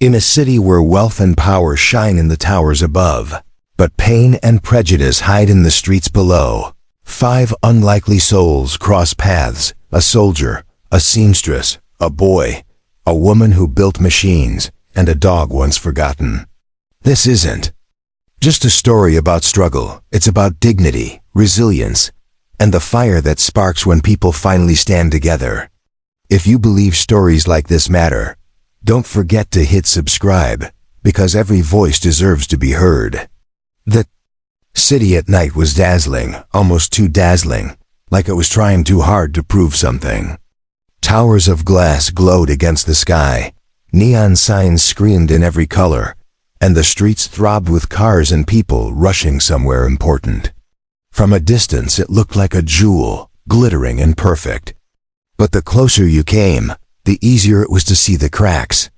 In a city where wealth and power shine in the towers above, but pain and prejudice hide in the streets below, 5 unlikely souls cross paths: a soldier, a seamstress, a boy, a woman who built machines, and a dog once forgotten. This isn't just a story about struggle. It's about dignity, resilience, and the fire that sparks when people finally stand together. If you believe stories like this matter, don't forget to hit subscribe, because every voice deserves to be heard. The city at night was dazzling, almost too dazzling, like it was trying too hard to prove something. Towers of glass glowed against the sky, neon signs screamed in every color, and the streets throbbed with cars and people rushing somewhere important. From a distance it looked like a jewel, glittering and perfect. But the closer you came, the easier it was to see the cracks.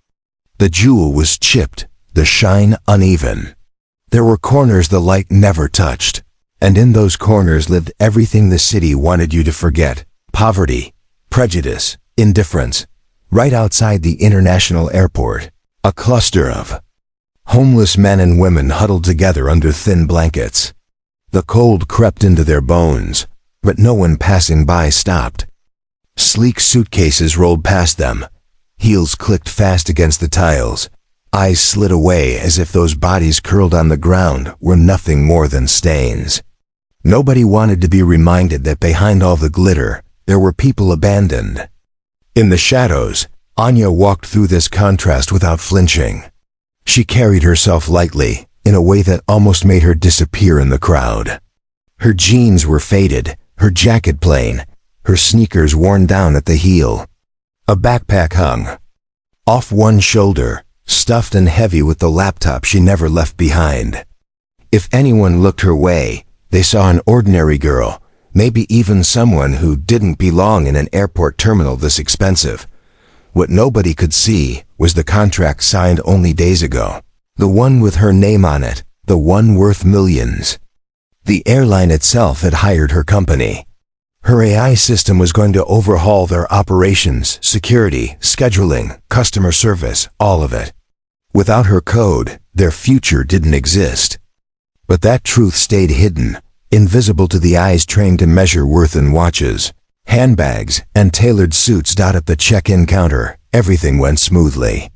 The jewel was chipped, the shine uneven. There were corners the light never touched, and in those corners lived everything the city wanted you to forget: poverty, prejudice, indifference. Right outside the international airport, a cluster of homeless men and women huddled together under thin blankets. The cold crept into their bones, but no one passing by stopped. Sleek suitcases rolled past them. Heels clicked fast against the tiles. Eyes slid away as if those bodies curled on the ground were nothing more than stains. Nobody wanted to be reminded that behind all the glitter, there were people abandoned. In the shadows, Anya walked through this contrast without flinching. She carried herself lightly, in a way that almost made her disappear in the crowd. Her jeans were faded, her jacket plain, her sneakers worn down at the heel. A backpack hung off one shoulder, stuffed and heavy with the laptop she never left behind. If anyone looked her way, they saw an ordinary girl, maybe even someone who didn't belong in an airport terminal this expensive. What nobody could see was the contract signed only days ago, the one with her name on it, the one worth millions. The airline itself had hired her company. Her AI system was going to overhaul their operations, security, scheduling, customer service, all of it. Without her code, their future didn't exist. But that truth stayed hidden, invisible to the eyes trained to measure worth in watches. Handbags and tailored suits dotted the check-in counter. Everything went smoothly.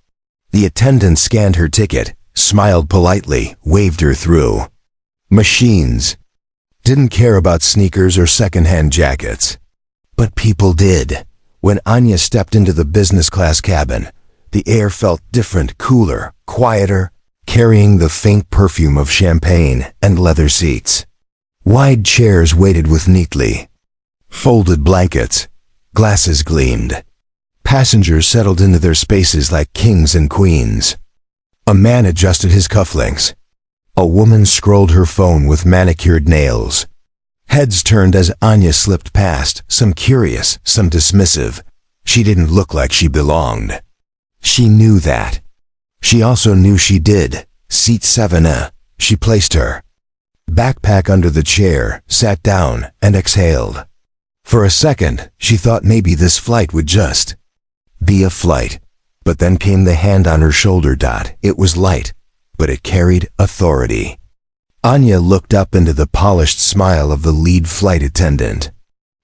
The attendant scanned her ticket, smiled politely, waved her through. Machines didn't care about sneakers or second-hand jackets. But people did. When Anya stepped into the business class cabin, the air felt different, cooler, quieter, carrying the faint perfume of champagne and leather seats. Wide chairs waited with neatly folded blankets. Glasses gleamed. Passengers settled into their spaces like kings and queens. A man adjusted his cufflinks. A woman scrolled her phone with manicured nails. Heads turned as Anya slipped past, some curious, some dismissive. She didn't look like she belonged. She knew that. She also knew she did. Seat 7A. She placed her backpack under the chair, sat down, and exhaled. For a second, she thought maybe this flight would just be a flight. But then came the hand on her shoulder. It was light, but it carried authority. Anya looked up into the polished smile of the lead flight attendant.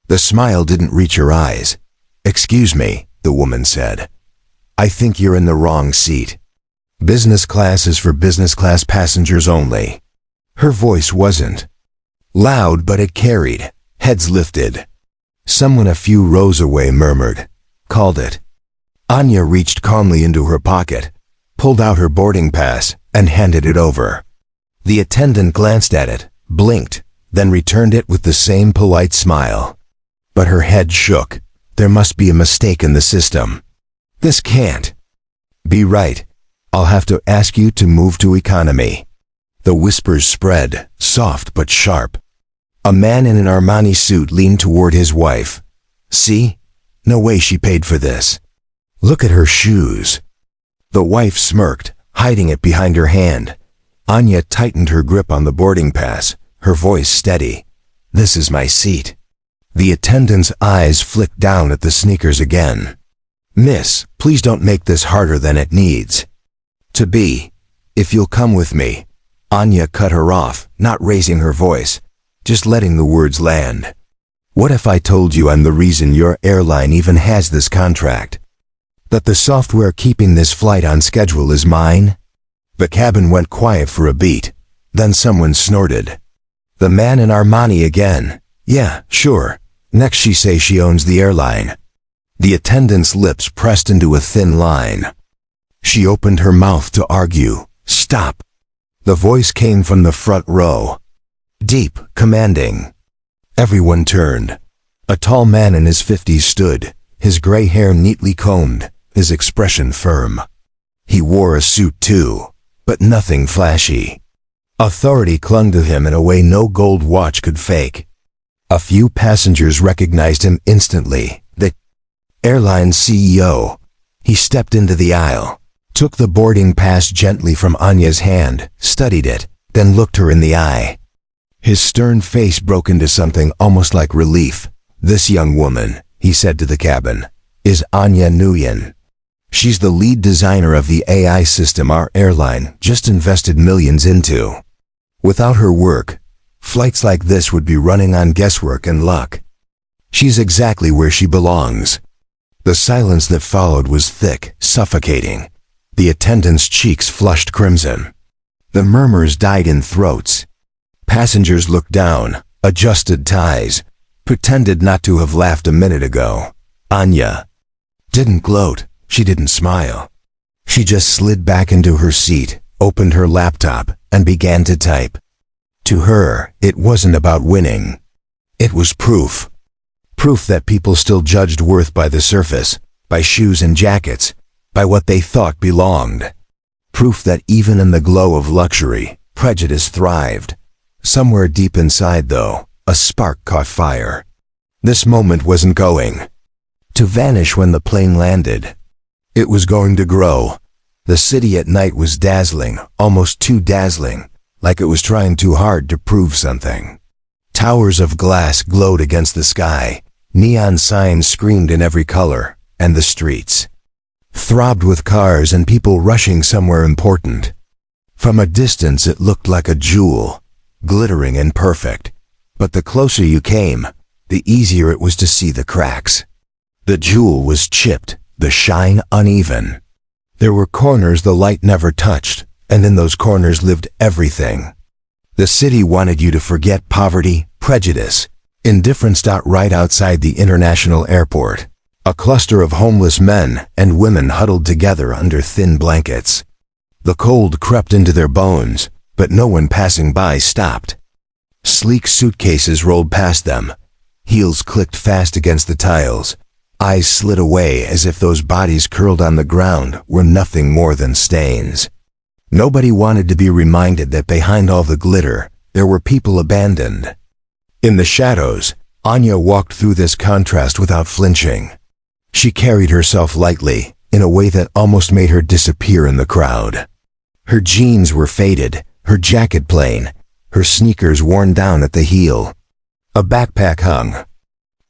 The smile didn't reach her eyes. "Excuse me," the woman said. "I think you're in the wrong seat. Business class is for business class passengers only." Her voice wasn't loud, but it carried. Heads lifted. Someone a few rows away murmured, "Called it." Anya reached calmly into her pocket, pulled out her boarding pass, and handed it over. The attendant glanced at it, blinked, then returned it with the same polite smile. But her head shook. There must be a mistake in the system. This can't be right. I'll have to ask you to move to economy. The whispers spread, soft but sharp. A man in an Armani suit leaned toward his wife. "See? No way she paid for this. Look at her shoes." The wife smirked, hiding it behind her hand. Anya tightened her grip on the boarding pass, her voice steady. "This is my seat." The attendant's eyes flicked down at the sneakers again. "Miss, please don't make this harder than it needs." To be. If you'll come with me. Anya cut her off, not raising her voice, just letting the words land. What if I told you I'm the reason your airline even has this contract? That the software keeping this flight on schedule is mine? The cabin went quiet for a beat. Then someone snorted. The man in Armani again. Yeah, sure. Next she say she owns the airline. The attendant's lips pressed into a thin line. She opened her mouth to argue. Stop. The voice came from the front row. Deep, commanding. Everyone turned. A tall man in his 50s stood, his gray hair neatly combed, his expression firm. He wore a suit too, but nothing flashy. Authority clung to him in a way no gold watch could fake. A few passengers recognized him instantly. The airline CEO. He stepped into the aisle, took the boarding pass gently from Anya's hand, studied it, then looked her in the eye. His stern face broke into something almost like relief. This young woman, he said to the cabin, is Anya Nguyen. She's the lead designer of the AI system our airline just invested millions into. Without her work, flights like this would be running on guesswork and luck. She's exactly where she belongs. The silence that followed was thick, suffocating. The attendants' cheeks flushed crimson. The murmurs died in throats. Passengers looked down, adjusted ties, pretended not to have laughed a minute ago. Anya didn't gloat, she didn't smile. She just slid back into her seat, opened her laptop, and began to type. To her, it wasn't about winning. It was proof. Proof that people still judged worth by the surface, by shoes and jackets, by what they thought belonged. Proof that even in the glow of luxury, prejudice thrived. Somewhere deep inside, though, a spark caught fire. This moment wasn't going to vanish when the plane landed. It was going to grow. The city at night was dazzling, almost too dazzling, like it was trying too hard to prove something. Towers of glass glowed against the sky, neon signs screamed in every color, and the streets throbbed with cars and people rushing somewhere important. From a distance it looked like a jewel, glittering and perfect, but the closer you came, the easier it was to see the cracks. The jewel was chipped, the shine uneven. There were corners the light never touched, and in those corners lived everything. The city wanted you to forget poverty, prejudice, indifference. Right outside the international airport, a cluster of homeless men and women huddled together under thin blankets. The cold crept into their bones, but no one passing by stopped. Sleek suitcases rolled past them. Heels clicked fast against the tiles. Eyes slid away as if those bodies curled on the ground were nothing more than stains. Nobody wanted to be reminded that behind all the glitter, there were people abandoned. In the shadows, Anya walked through this contrast without flinching. She carried herself lightly, in a way that almost made her disappear in the crowd. Her jeans were faded, her jacket plain, her sneakers worn down at the heel. A backpack hung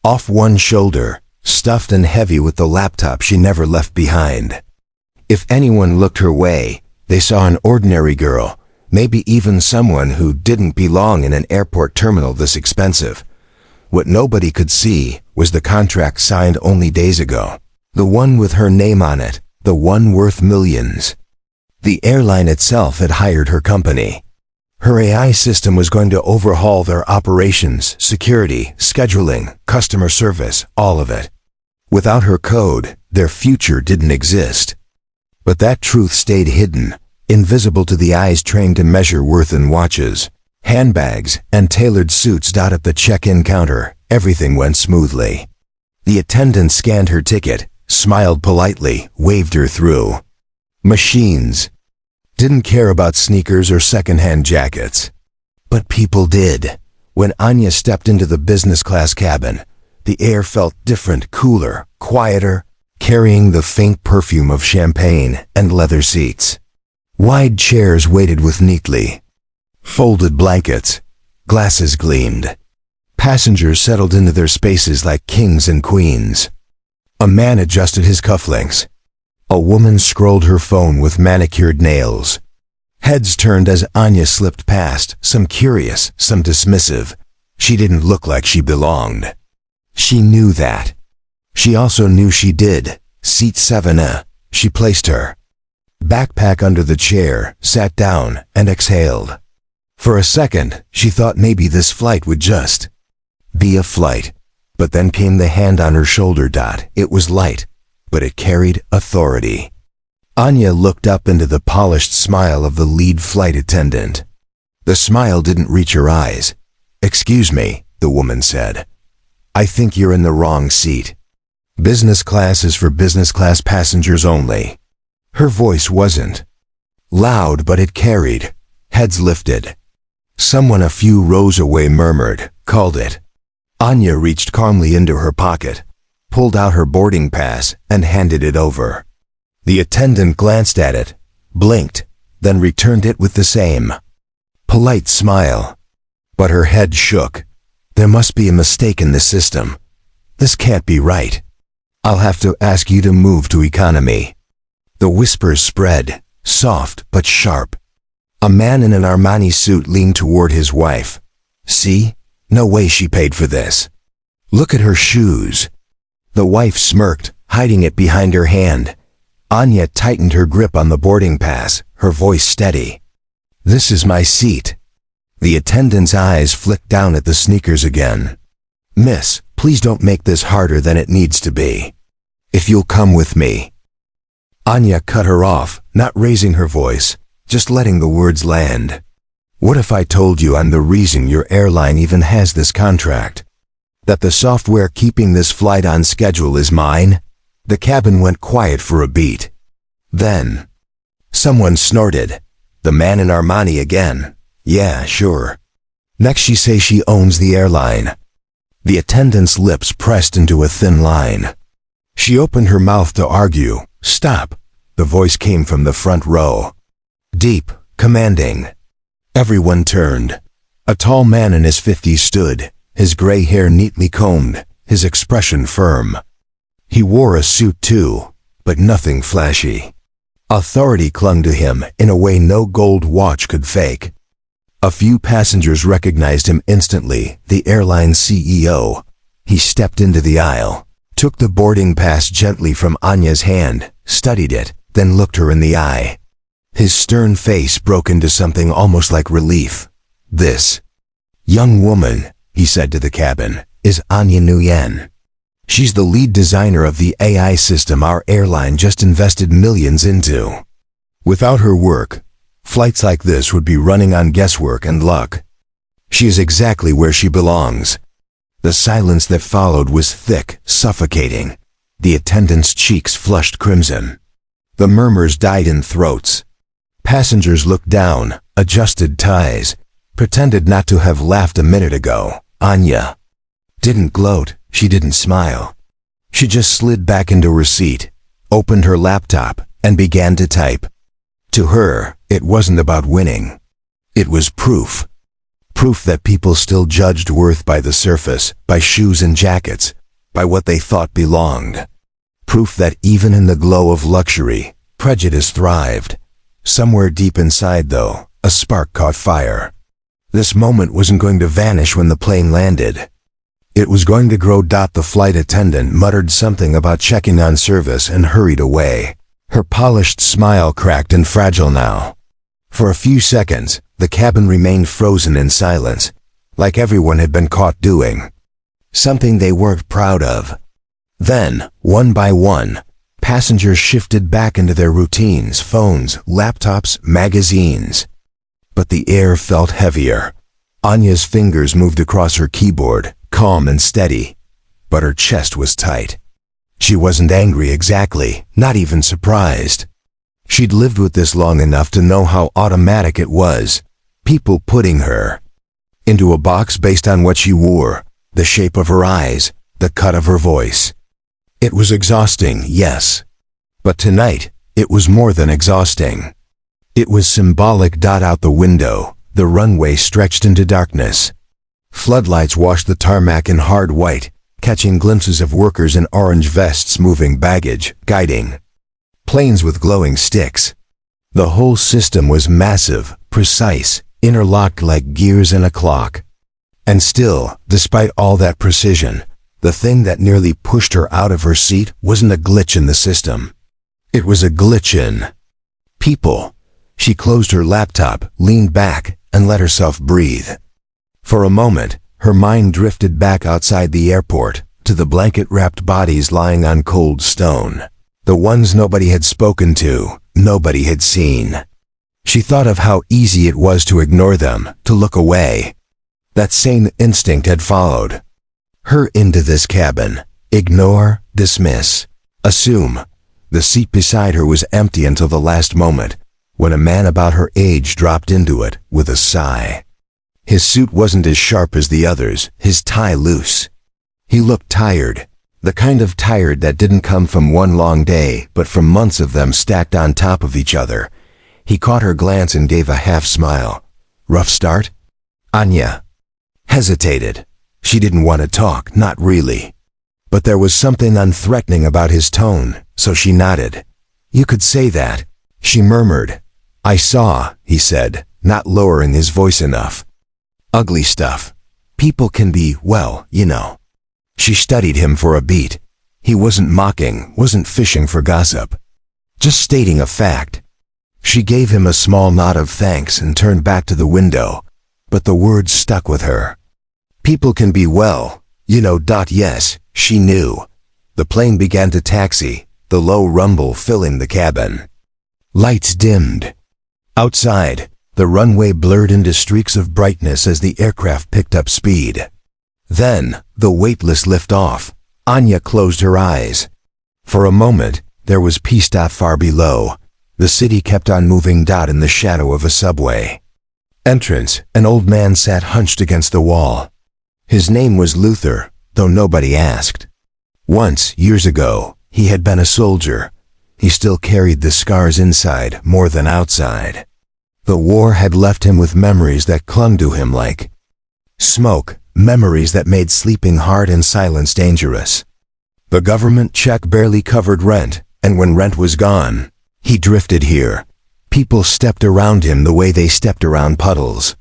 off one shoulder, stuffed and heavy with the laptop she never left behind. If anyone looked her way, they saw an ordinary girl, maybe even someone who didn't belong in an airport terminal this expensive. What nobody could see was the contract signed only days ago, the one with her name on it, the one worth millions. The airline itself had hired her company. Her AI system was going to overhaul their operations, security, scheduling, customer service, all of it. Without her code, their future didn't exist. But that truth stayed hidden, invisible to the eyes trained to measure worth in watches, handbags, and tailored suits. At the check-in counter, everything went smoothly. The attendant scanned her ticket, smiled politely, waved her through. Machines didn't care about sneakers or second-hand jackets. But people did. When Anya stepped into the business class cabin, the air felt different, cooler, quieter, carrying the faint perfume of champagne and leather seats. Wide chairs waited with neatly folded blankets. Glasses gleamed. Passengers settled into their spaces like kings and queens. A man adjusted his cufflinks. A A woman scrolled her phone with manicured nails. Heads turned as Anya slipped past, some curious, some dismissive. She didn't look like she belonged. She knew that. She also knew she did. Seat 7A. She placed her backpack under the chair, sat down, and exhaled. For a second, she thought maybe this flight would just be a flight. But then came the hand on her shoulder. It was light, but it carried authority. Anya looked up into the polished smile of the lead flight attendant. The smile didn't reach her eyes. "Excuse me," the woman said. "I think you're in the wrong seat. Business class is for business class passengers only." Her voice wasn't loud, but it carried. Heads lifted. Someone a few rows away murmured, "Called it." Anya reached calmly into her pocket, pulled out her boarding pass, and handed it over. The attendant glanced at it, blinked, then returned it with the same polite smile. But her head shook. There must be a mistake in the system. This can't be right. I'll have to ask you to move to economy. The whispers spread, soft but sharp. A man in an Armani suit leaned toward his wife. "See? No way she paid for this. Look at her shoes." The wife smirked, hiding it behind her hand. Anya tightened her grip on the boarding pass, her voice steady. "This is my seat." The attendant's eyes flicked down at the sneakers again. "Miss, please don't make this harder than it needs to be. If you'll come with me." Anya cut her off, not raising her voice, just letting the words land. "What if I told you I'm the reason your airline even has this contract? That the software keeping this flight on schedule is mine?" The cabin went quiet for a beat. Then someone snorted. "The man in Armani again. Yeah, sure. Next she say she owns the airline." The attendant's lips pressed into a thin line. She opened her mouth to argue. "Stop." The voice came from the front row. Deep, commanding. Everyone turned. A tall man in his 50s stood, his gray hair neatly combed, his expression firm. He wore a suit too, but nothing flashy. Authority clung to him in a way no gold watch could fake. A few passengers recognized him instantly, the airline's CEO. He stepped into the aisle, took the boarding pass gently from Anya's hand, studied it, then looked her in the eye. His stern face broke into something almost like relief. "This young woman," he said to the cabin, "is Anya Nguyen. She's the lead designer of the AI system our airline just invested millions into. Without her work, flights like this would be running on guesswork and luck. She is exactly where she belongs." The silence that followed was thick, suffocating. The attendant's cheeks flushed crimson. The murmurs died in throats. Passengers looked down, adjusted ties, pretended not to have laughed a minute ago. Anya didn't gloat, she didn't smile. She just slid back into her seat, opened her laptop, and began to type. To her, it wasn't about winning. It was proof. Proof that people still judged worth by the surface, by shoes and jackets, by what they thought belonged. Proof that even in the glow of luxury, prejudice thrived. Somewhere deep inside, though, a spark caught fire. This moment wasn't going to vanish when the plane landed. It was going to grow. The flight attendant muttered something about checking on service and hurried away. Her polished smile cracked and fragile now. For a few seconds, the cabin remained frozen in silence, like everyone had been caught doing something they weren't proud of. Then, one by one, passengers shifted back into their routines, phones, laptops, magazines. But the air felt heavier. Anya's fingers moved across her keyboard, calm and steady, but her chest was tight. She wasn't angry exactly, not even surprised. She'd lived with this long enough to know how automatic it was. People putting her into a box based on what she wore, the shape of her eyes, the cut of her voice. It was exhausting, yes. But tonight, it was more than exhausting. It was symbolic. Out the window, the runway stretched into darkness. Floodlights washed the tarmac in hard white, catching glimpses of workers in orange vests moving baggage, guiding. Planes with glowing sticks. The whole system was massive, precise, interlocked like gears in a clock. And still, despite all that precision, the thing that nearly pushed her out of her seat wasn't a glitch in the system. It was a glitch in people. She closed her laptop, leaned back, and let herself breathe. For a moment, her mind drifted back outside the airport, to the blanket-wrapped bodies lying on cold stone. The ones nobody had spoken to, nobody had seen. She thought of how easy it was to ignore them, to look away. That same instinct had followed her into this cabin. Ignore, dismiss, assume. The seat beside her was empty until the last moment, when a man about her age dropped into it with a sigh. His suit wasn't as sharp as the others, his tie loose. He looked tired, the kind of tired that didn't come from one long day, but from months of them stacked on top of each other. He caught her glance and gave a half smile. Rough start? Anya hesitated. She didn't want to talk, not really. But there was something unthreatening about his tone, so she nodded. You could say that, she murmured. I saw, he said, not lowering his voice enough. Ugly stuff. People can be, well, you know. She studied him for a beat. He wasn't mocking, wasn't fishing for gossip. Just stating a fact. She gave him a small nod of thanks and turned back to the window, but the words stuck with her. People can be, well, you know. Yes, she knew. The plane began to taxi, the low rumble filling the cabin. Lights dimmed. Outside, the runway blurred into streaks of brightness as the aircraft picked up speed. Then, the weightless lift-off. Anya closed her eyes. For a moment, there was peace. Far below, the city kept on moving. In the shadow of a subway entrance, an old man sat hunched against the wall. His name was Luther, though nobody asked. Once, years ago, he had been a soldier. He still carried the scars inside more than outside. The war had left him with memories that clung to him like smoke, memories that made sleeping hard and silence dangerous. The government check barely covered rent, and when rent was gone, he drifted here. People stepped around him the way they stepped around puddles.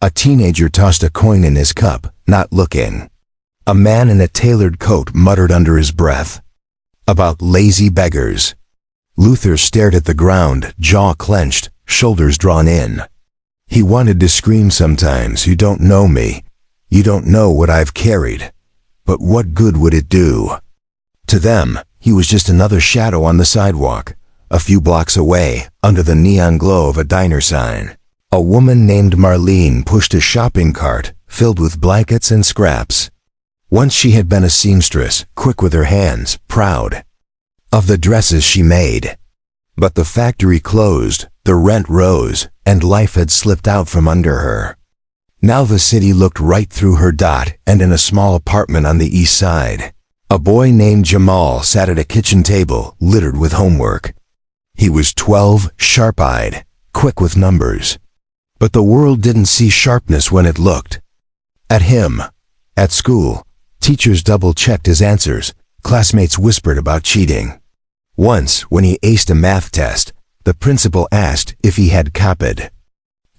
A teenager tossed a coin in his cup, not looking. A man in a tailored coat muttered under his breath about lazy beggars. Luther stared at the ground, jaw clenched, shoulders drawn in. He wanted to scream sometimes, you don't know me. You don't know what I've carried. But what good would it do? To them, he was just another shadow on the sidewalk, a few blocks away, under the neon glow of a diner sign. A woman named Marlene pushed a shopping cart filled with blankets and scraps. Once she had been a seamstress, quick with her hands, proud of the dresses she made. But the factory closed, the rent rose, and life had slipped out from under her. Now the city looked right through her. And in a small apartment on the east side, a boy named Jamal sat at a kitchen table littered with homework. He was 12, sharp-eyed, quick with numbers. But the world didn't see sharpness when it looked at him. At school, teachers double-checked his answers, classmates whispered about cheating. Once, when he aced a math test, the principal asked if he had copied.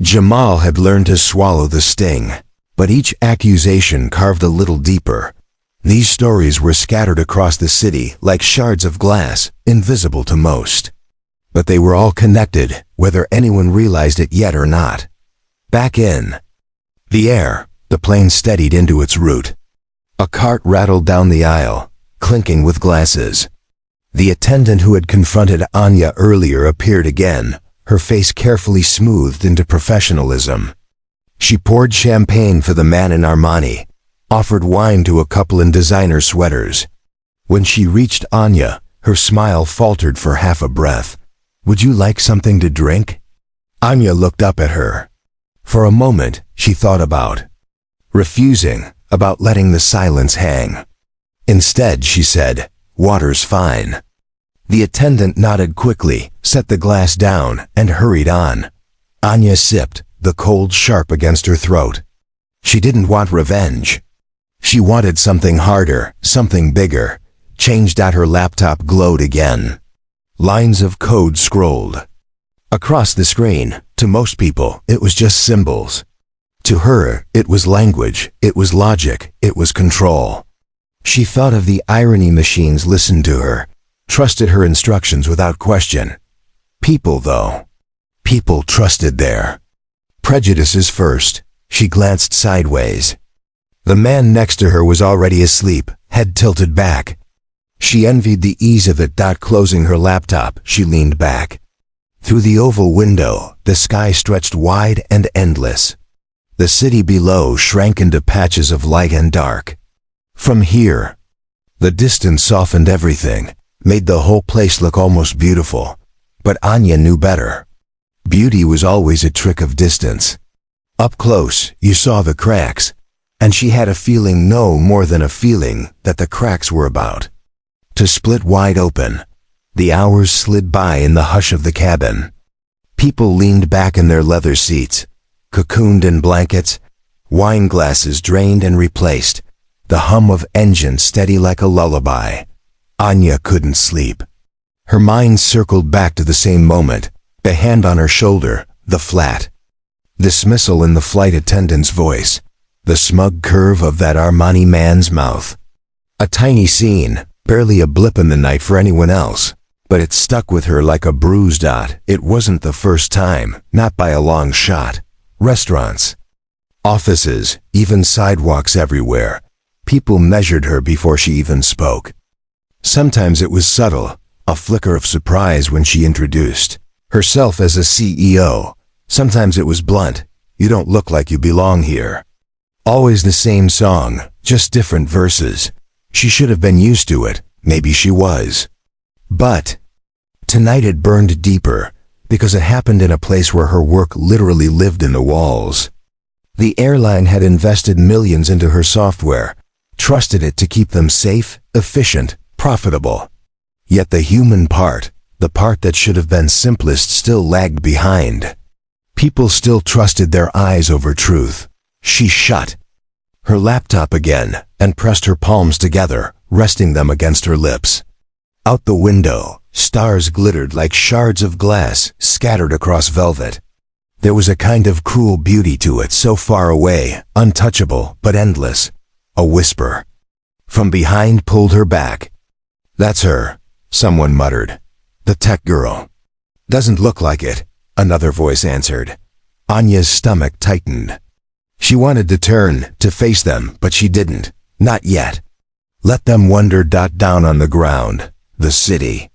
Jamal had learned to swallow the sting, but each accusation carved a little deeper. These stories were scattered across the city like shards of glass, invisible to most. But they were all connected, whether anyone realized it yet or not. Back in the air, the plane steadied into its route. A cart rattled down the aisle, clinking with glasses. The attendant who had confronted Anya earlier appeared again, her face carefully smoothed into professionalism. She poured champagne for the man in Armani, offered wine to a couple in designer sweaters. When she reached Anya, her smile faltered for half a breath. Would you like something to drink? Anya looked up at her. For a moment, she thought about refusing, about letting the silence hang. Instead, she said, "Water's fine." The attendant nodded quickly, set the glass down, and hurried on. Anya sipped, the cold sharp against her throat. She didn't want revenge. She wanted something harder, something bigger. Changed. Her laptop glowed again. Lines of code scrolled. Across the screen, to most people, it was just symbols. To her, it was language, it was logic, it was control. She thought of the irony machines listened to her, trusted her instructions without question. People, though. People trusted their prejudices first. She glanced sideways. The man next to her was already asleep, head tilted back. She envied the ease of it. Closing her laptop, she leaned back. Through the oval window, the sky stretched wide and endless. The city below shrank into patches of light and dark. From here, the distance softened everything, made the whole place look almost beautiful. But Anya knew better. Beauty was always a trick of distance. Up close, you saw the cracks, and she had a feeling, no more than a feeling, that the cracks were about to split wide open. The hours slid by in the hush of the cabin. People leaned back in their leather seats, cocooned in blankets, wine glasses drained and replaced, the hum of engines steady like a lullaby. Anya couldn't sleep. Her mind circled back to the same moment, the hand on her shoulder, the flat dismissal in the flight attendant's voice, the smug curve of that Armani man's mouth. A tiny scene, barely a blip in the night for anyone else, but it stuck with her like a bruise. It wasn't the first time, not by a long shot. Restaurants, offices, even sidewalks everywhere. People measured her before she even spoke. Sometimes it was subtle, a flicker of surprise when she introduced herself as a CEO. Sometimes it was blunt, you don't look like you belong here. Always the same song, just different verses. She should have been used to it, maybe she was. But tonight it burned deeper, because it happened in a place where her work literally lived in the walls. The airline had invested millions into her software, trusted it to keep them safe, efficient, profitable. Yet the human part, the part that should have been simplest, still lagged behind. People still trusted their eyes over truth. She shut her laptop again and pressed her palms together, resting them against her lips. Out the window, stars glittered like shards of glass scattered across velvet. There was a kind of cruel beauty to it, so far away, untouchable, but endless. A whisper from behind pulled her back. "That's her," someone muttered. "The tech girl." "Doesn't look like it," another voice answered. Anya's stomach tightened. She wanted to turn, to face them, but she didn't. Not yet. Let them wonder. Down on the ground, the city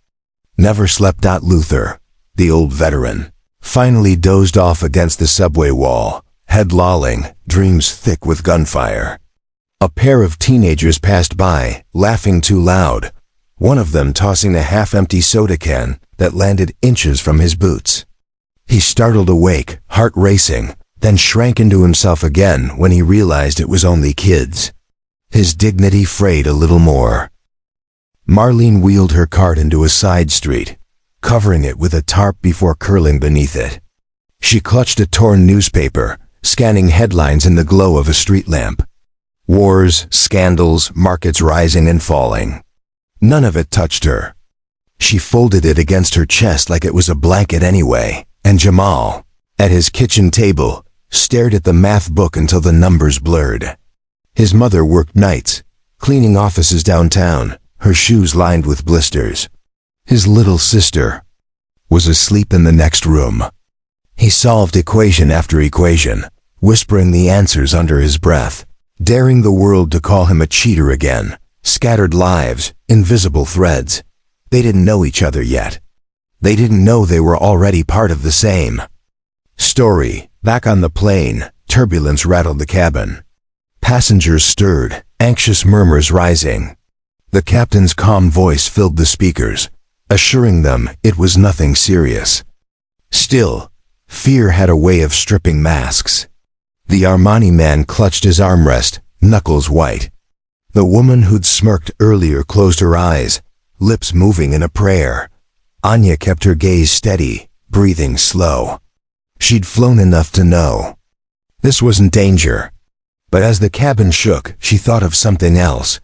never slept. Luther, the old veteran, finally dozed off against the subway wall, head lolling, dreams thick with gunfire. A pair of teenagers passed by, laughing too loud, one of them tossing a half-empty soda can that landed inches from his boots. He startled awake, heart racing, then shrank into himself again when he realized it was only kids. His dignity frayed a little more. Marlene wheeled her cart into a side street, covering it with a tarp before curling beneath it. She clutched a torn newspaper, scanning headlines in the glow of a street lamp. Wars, scandals, markets rising and falling. None of it touched her. She folded it against her chest like it was a blanket anyway, and Jamal, at his kitchen table, stared at the math book until the numbers blurred. His mother worked nights, cleaning offices downtown, her shoes lined with blisters. His little sister was asleep in the next room. He solved equation after equation, whispering the answers under his breath, daring the world to call him a cheater again. Scattered lives, invisible threads. They didn't know each other yet. They didn't know they were already part of the same story. Back on the plane, turbulence rattled the cabin. Passengers stirred, anxious murmurs rising. The captain's calm voice filled the speakers, assuring them it was nothing serious. Still, fear had a way of stripping masks. The Armani man clutched his armrest, knuckles white. The woman who'd smirked earlier closed her eyes, lips moving in a prayer. Anya kept her gaze steady, breathing slow. She'd flown enough to know this wasn't danger. But as the cabin shook, she thought of something else.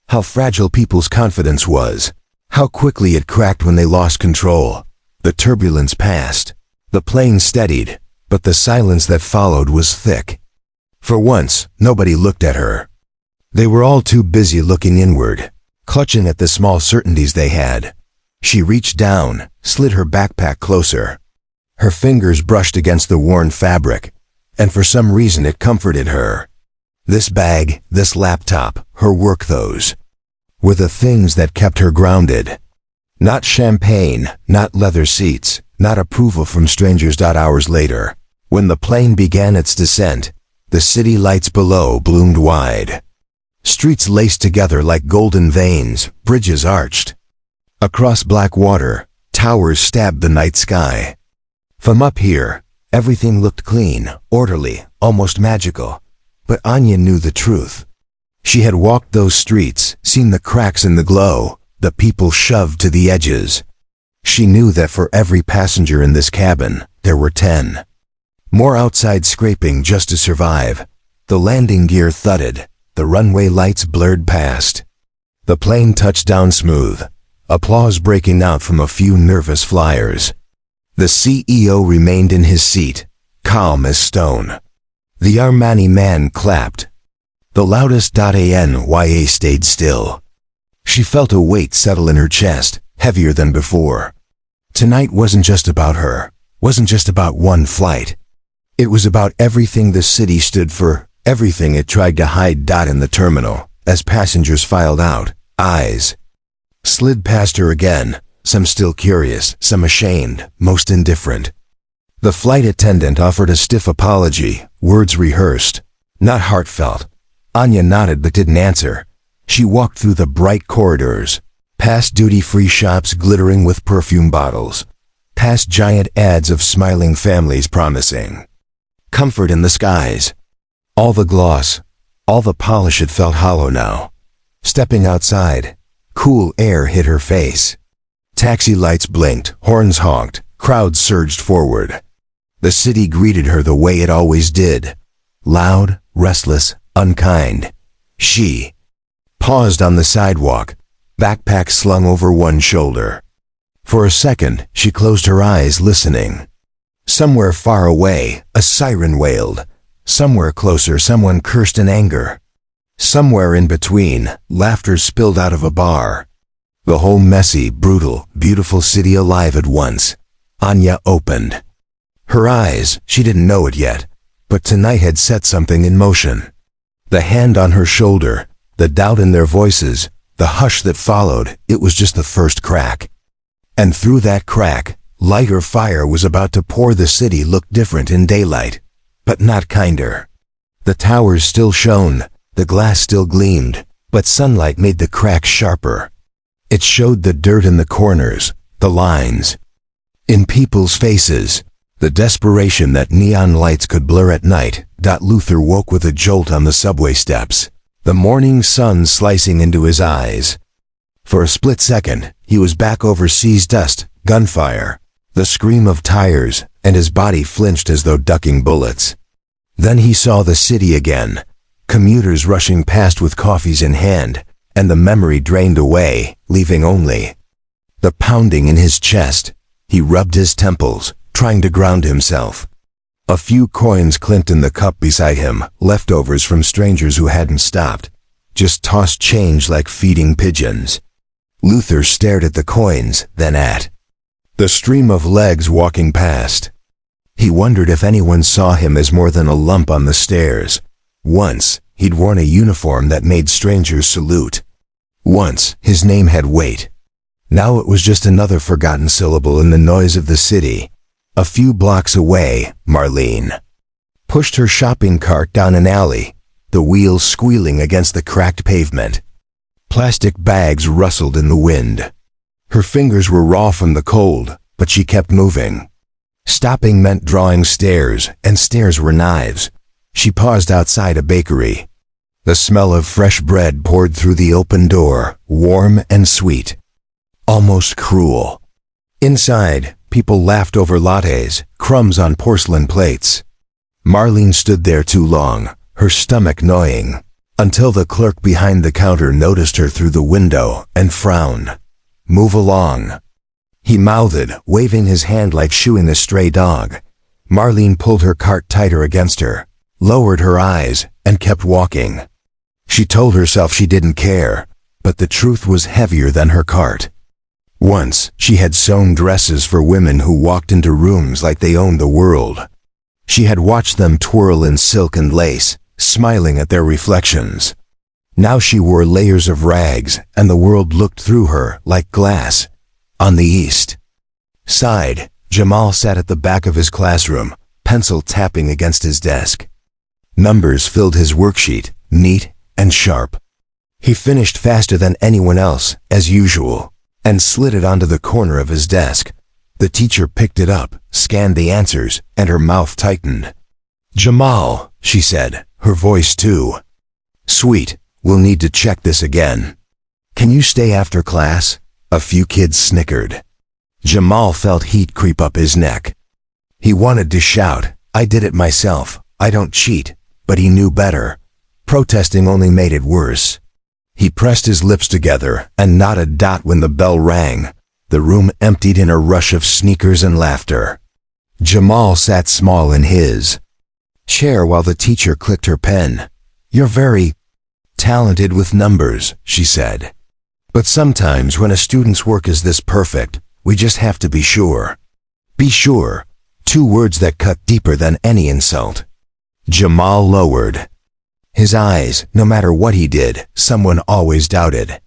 How fragile people's confidence was. How quickly it cracked when they lost control. The turbulence passed. The plane steadied, but the silence that followed was thick. For once, nobody looked at her. They were all too busy looking inward, clutching at the small certainties they had. She reached down, slid her backpack closer. Her fingers brushed against the worn fabric, and for some reason it comforted her. This bag, this laptop, her work clothes, were the things that kept her grounded. Not champagne, not leather seats, not approval from strangers. Hours later, when the plane began its descent, the city lights below bloomed wide. Streets laced together like golden veins, bridges arched. Across black water, towers stabbed the night sky. From up here, everything looked clean, orderly, almost magical. But Anya knew the truth. She had walked those streets, seen the cracks in the glow, the people shoved to the edges. She knew that for every passenger in this cabin, there were 10. More outside scraping just to survive. The landing gear thudded. The runway lights blurred past. The plane touched down smooth, applause breaking out from a few nervous flyers. The CEO remained in his seat, calm as stone. The Armani man clapped. The loudest .anya stayed still. She felt a weight settle in her chest, heavier than before. Tonight wasn't just about her, wasn't just about one flight. It was about everything the city stood for, everything it tried to hide. In the terminal, as passengers filed out, eyes slid past her again, some still curious, some ashamed, most indifferent. The flight attendant offered a stiff apology, words rehearsed, not heartfelt. Anya nodded but didn't answer. She walked through the bright corridors, past duty-free shops glittering with perfume bottles, past giant ads of smiling families promising comfort in the skies. All the gloss, all the polish, it felt hollow now. Stepping outside, cool air hit her face. Taxi lights blinked, horns honked, crowds surged forward. The city greeted her the way it always did. Loud, restless, unkind. She paused on the sidewalk, backpack slung over one shoulder. For a second, she closed her eyes, listening. Somewhere far away, a siren wailed. Somewhere closer, someone cursed in anger. Somewhere in between, laughter spilled out of a bar. The whole messy, brutal, beautiful city alive at once. Anya opened her eyes. She didn't know it yet, but tonight had set something in motion. The hand on her shoulder, the doubt in their voices, the hush that followed, it was just the first crack. And through that crack, lighter fire was about to pour. The city looked different in daylight, but not kinder. The towers still shone, the glass still gleamed, but sunlight made the cracks sharper. It showed the dirt in the corners, the lines in people's faces, the desperation that neon lights could blur at night. Luther woke with a jolt on the subway steps, the morning sun slicing into his eyes. For a split second, he was back over seized dust, gunfire, the scream of tires, and his body flinched as though ducking bullets. Then he saw the city again, commuters rushing past with coffees in hand, and the memory drained away, leaving only the pounding in his chest. He rubbed his temples, trying to ground himself. A few coins clinked in the cup beside him, leftovers from strangers who hadn't stopped, just tossed change like feeding pigeons. Luther stared at the coins, then at the stream of legs walking past. He wondered if anyone saw him as more than a lump on the stairs. Once, he'd worn a uniform that made strangers salute. Once, his name had weight. Now it was just another forgotten syllable in the noise of the city. A few blocks away, Marlene pushed her shopping cart down an alley, the wheels squealing against the cracked pavement. Plastic bags rustled in the wind. Her fingers were raw from the cold, but she kept moving. Stopping meant drawing stairs, and stairs were knives. She paused outside a bakery. The smell of fresh bread poured through the open door, warm and sweet, almost cruel. Inside, people laughed over lattes, crumbs on porcelain plates. Marlene stood there too long, her stomach gnawing, until the clerk behind the counter noticed her through the window and frowned. Move along." He mouthed, waving his hand like shooing a stray dog. Marlene pulled her cart tighter against her, lowered her eyes, and kept walking. She told herself she didn't care, but the truth was heavier than her cart. Once, she had sewn dresses for women who walked into rooms like they owned the world. She had watched them twirl in silk and lace, smiling at their reflections. Now she wore layers of rags, and the world looked through her like glass. On the east side, Jamal sat at the back of his classroom, pencil tapping against his desk. Numbers filled his worksheet, neat and sharp. He finished faster than anyone else, as usual, and slid it onto the corner of his desk. The teacher picked it up, scanned the answers, and her mouth tightened. "Jamal," she said, her voice too. "Sweet, we'll need to check this again. Can you stay after class?" A few kids snickered. Jamal felt heat creep up his neck. He wanted to shout, "I did it myself, I don't cheat," but he knew better. Protesting only made it worse. He pressed his lips together and not a dot when the bell rang. The room emptied in a rush of sneakers and laughter. Jamal sat small in his chair while the teacher clicked her pen. "You're very talented with numbers," she said. "But sometimes when a student's work is this perfect, we just have to be sure." Be sure. 2 words that cut deeper than any insult. Jamal lowered his eyes. No matter what he did, someone always doubted.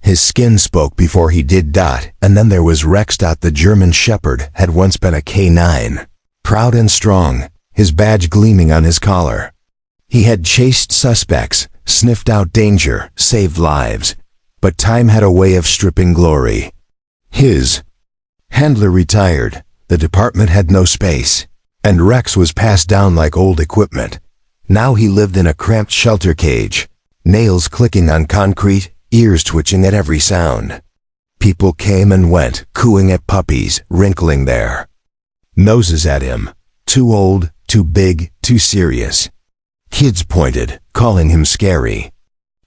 His skin spoke before he did. And then there was Rex. The German Shepherd had once been a K9. Proud and strong, his badge gleaming on his collar. He had chased suspects, sniffed out danger, saved lives. But time had a way of stripping glory. His handler retired, the department had no space, and Rex was passed down like old equipment. Now he lived in a cramped shelter cage, nails clicking on concrete, ears twitching at every sound. People came and went, cooing at puppies, wrinkling their noses at him. Too old, too big, too serious. Kids pointed, calling him scary.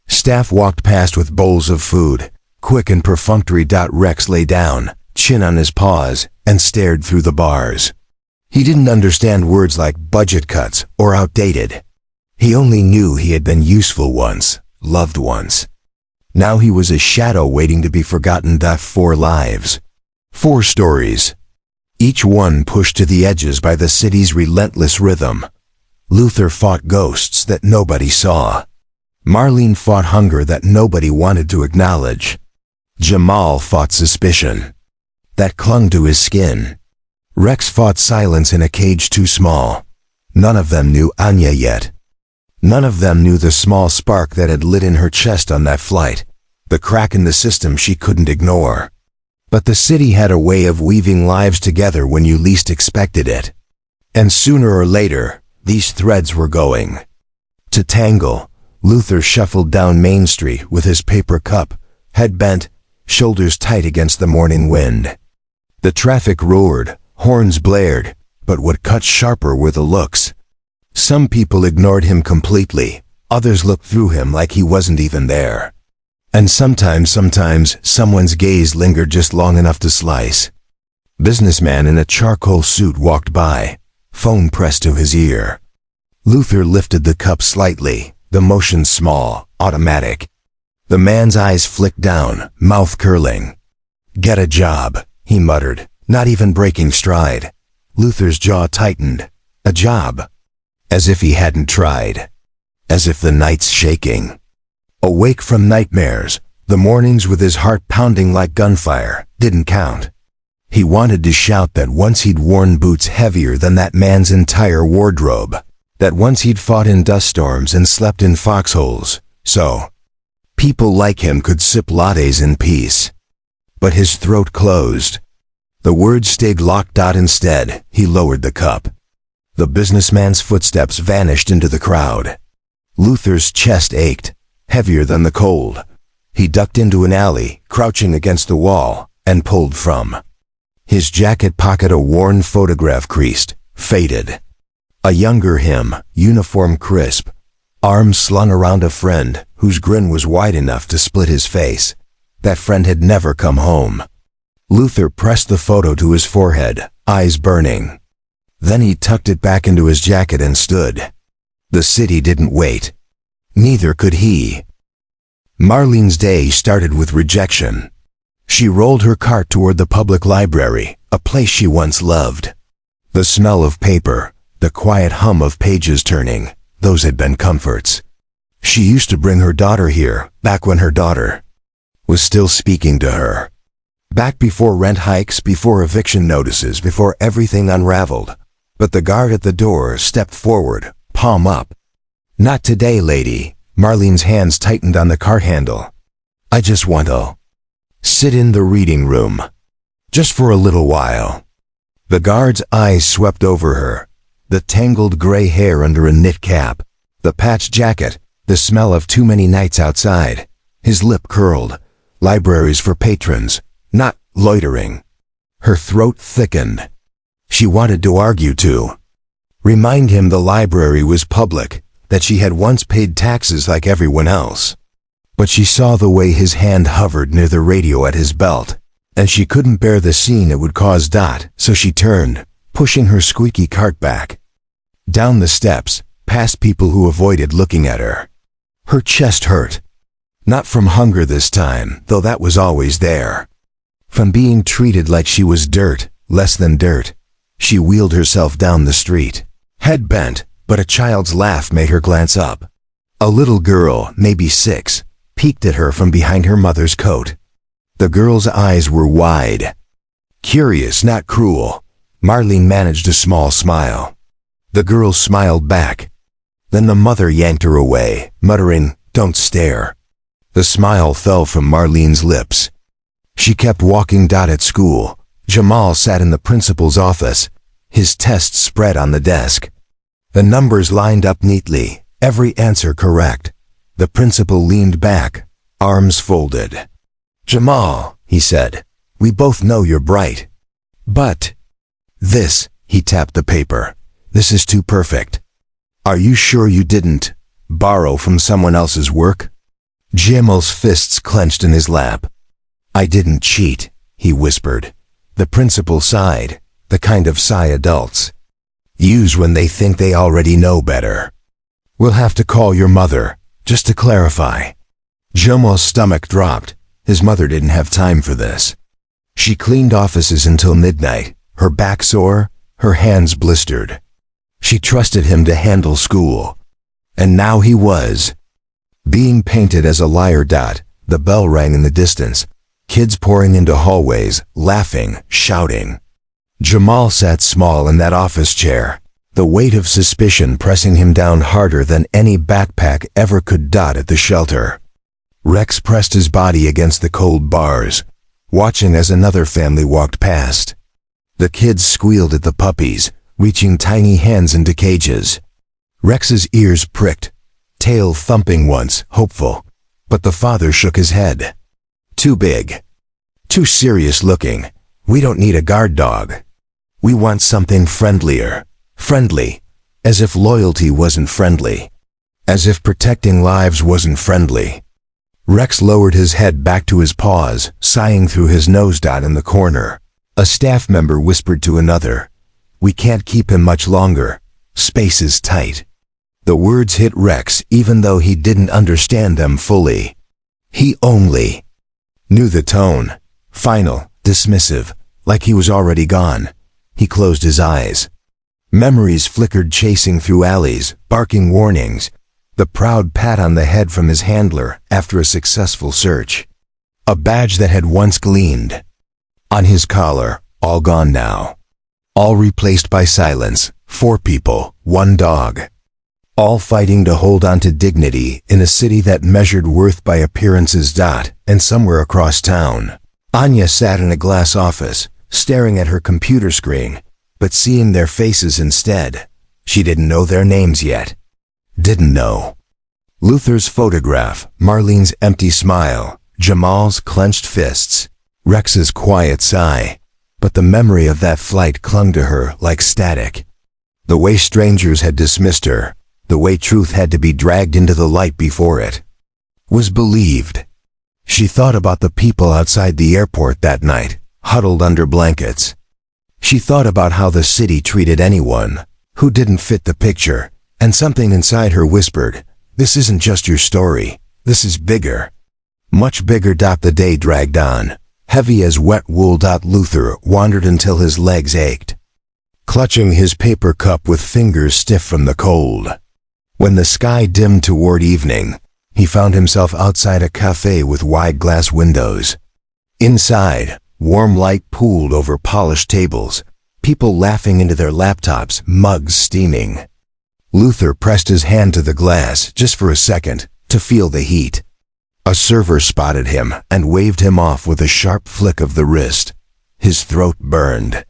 Staff walked past with bowls of food, quick and perfunctory. Rex lay down, chin on his paws, and stared through the bars. He didn't understand words like budget cuts or outdated. He only knew he had been useful once, loved once. Now he was a shadow waiting to be forgotten. 4 lives. 4 stories. Each one pushed to the edges by the city's relentless rhythm. Luther fought ghosts that nobody saw. Marlene fought hunger that nobody wanted to acknowledge. Jamal fought suspicion that clung to his skin. Rex fought silence in a cage too small. None of them knew Anya yet. None of them knew the small spark that had lit in her chest on that flight, the crack in the system she couldn't ignore. But the city had a way of weaving lives together when you least expected it. And sooner or later, these threads were going to tangle. Luther shuffled down Main Street with his paper cup, head bent, shoulders tight against the morning wind. The traffic roared, horns blared, but what cut sharper were the looks. Some people ignored him completely, others looked through him like he wasn't even there. And sometimes someone's gaze lingered just long enough to slice. Businessman in a charcoal suit walked by, phone pressed to his ear. Luther lifted the cup slightly, the motion small, automatic. The man's eyes flicked down, mouth curling. "Get a job," he muttered, not even breaking stride. Luther's jaw tightened. A job. As if he hadn't tried. As if the night's shaking. Awake from nightmares, the mornings with his heart pounding like gunfire, didn't count. He wanted to shout that once he'd worn boots heavier than that man's entire wardrobe. That once he'd fought in dust storms and slept in foxholes, so people like him could sip lattes in peace. But his throat closed. The words stayed locked. Instead, he lowered the cup. The businessman's footsteps vanished into the crowd. Luther's chest ached, heavier than the cold. He ducked into an alley, crouching against the wall, and pulled from his jacket pocket a worn photograph creased, faded. A younger him, uniform crisp, arms slung around a friend whose grin was wide enough to split his face. That friend had never come home. Luther pressed the photo to his forehead, eyes burning. Then he tucked it back into his jacket and stood. The city didn't wait. Neither could he. Marlene's day started with rejection. She rolled her cart toward the public library, a place she once loved. The smell of paper, the quiet hum of pages turning, those had been comforts. She used to bring her daughter here, back when her daughter was still speaking to her. Back before rent hikes, before eviction notices, before everything unraveled. But the guard at the door stepped forward, palm up. "Not today, lady." Marlene's hands tightened on the cart handle. "I just want to sit in the reading room. Just for a little while." The guard's eyes swept over her. The tangled gray hair under a knit cap. The patched jacket. The smell of too many nights outside. His lip curled. Libraries for patrons, not loitering. Her throat thickened. She wanted to argue too. Remind him the library was public, that she had once paid taxes like everyone else. But she saw the way his hand hovered near the radio at his belt, and she couldn't bear the scene it would cause. So she turned, pushing her squeaky cart back. Down the steps, past people who avoided looking at her. Her chest hurt. Not from hunger this time, though that was always there. From being treated like she was dirt, less than dirt. She wheeled herself down the street. Head bent, but a child's laugh made her glance up. A little girl, maybe 6, peeked at her from behind her mother's coat. The girl's eyes were wide. Curious, not cruel. Marlene managed a small smile. The girl smiled back. Then the mother yanked her away, muttering, "Don't stare." The smile fell from Marlene's lips. She kept walking. At school, Jamal sat in the principal's office, his tests spread on the desk. The numbers lined up neatly, every answer correct. The principal leaned back, arms folded. "Jamal," he said, "we both know you're bright. But this," he tapped the paper, "this is too perfect. Are you sure you didn't borrow from someone else's work?" Jamal's fists clenched in his lap. "I didn't cheat," he whispered. The principal sighed, the kind of sigh adults use when they think they already know better. "We'll have to call your mother, just to clarify." Jamal's stomach dropped. His mother didn't have time for this. She cleaned offices until midnight, her back sore, her hands blistered. She trusted him to handle school. And now he was being painted as a liar. The bell rang in the distance. Kids pouring into hallways, laughing, shouting. Jamal sat small in that office chair, the weight of suspicion pressing him down harder than any backpack ever could. At the shelter, Rex pressed his body against the cold bars, watching as another family walked past. The kids squealed at the puppies, reaching tiny hands into cages. Rex's ears pricked, tail thumping once, hopeful, but the father shook his head. "Too big. Too serious looking. We don't need a guard dog. We want something friendlier." Friendly. As if loyalty wasn't friendly. As if protecting lives wasn't friendly. Rex lowered his head back to his paws, sighing through his nose. In the corner, a staff member whispered to another, "We can't keep him much longer. Space is tight." The words hit Rex even though he didn't understand them fully. He only knew the tone. Final, dismissive, like he was already gone. He closed his eyes. Memories flickered, chasing through alleys, barking warnings. The proud pat on the head from his handler after a successful search. A badge that had once gleamed. On his collar, all gone now. All replaced by silence. 4 people, 1 dog. All fighting to hold on to dignity in a city that measured worth by appearances. And somewhere across town, Anya sat in a glass office, staring at her computer screen, but seeing their faces instead. She didn't know their names yet. Didn't know. Luther's photograph, Marlene's empty smile, Jamal's clenched fists, Rex's quiet sigh. But the memory of that flight clung to her like static. The way strangers had dismissed her, the way truth had to be dragged into the light before it was believed. She thought about the people outside the airport that night, huddled under blankets. She thought about how the city treated anyone who didn't fit the picture, and something inside her whispered, "This isn't just your story. This is bigger." Much bigger. The day dragged on, heavy as wet wool. Luther wandered until his legs ached, clutching his paper cup with fingers stiff from the cold. When the sky dimmed toward evening, he found himself outside a cafe with wide glass windows. Inside, warm light pooled over polished tables, people laughing into their laptops, mugs steaming. Luther pressed his hand to the glass just for a second to feel the heat. A server spotted him and waved him off with a sharp flick of the wrist. His throat burned.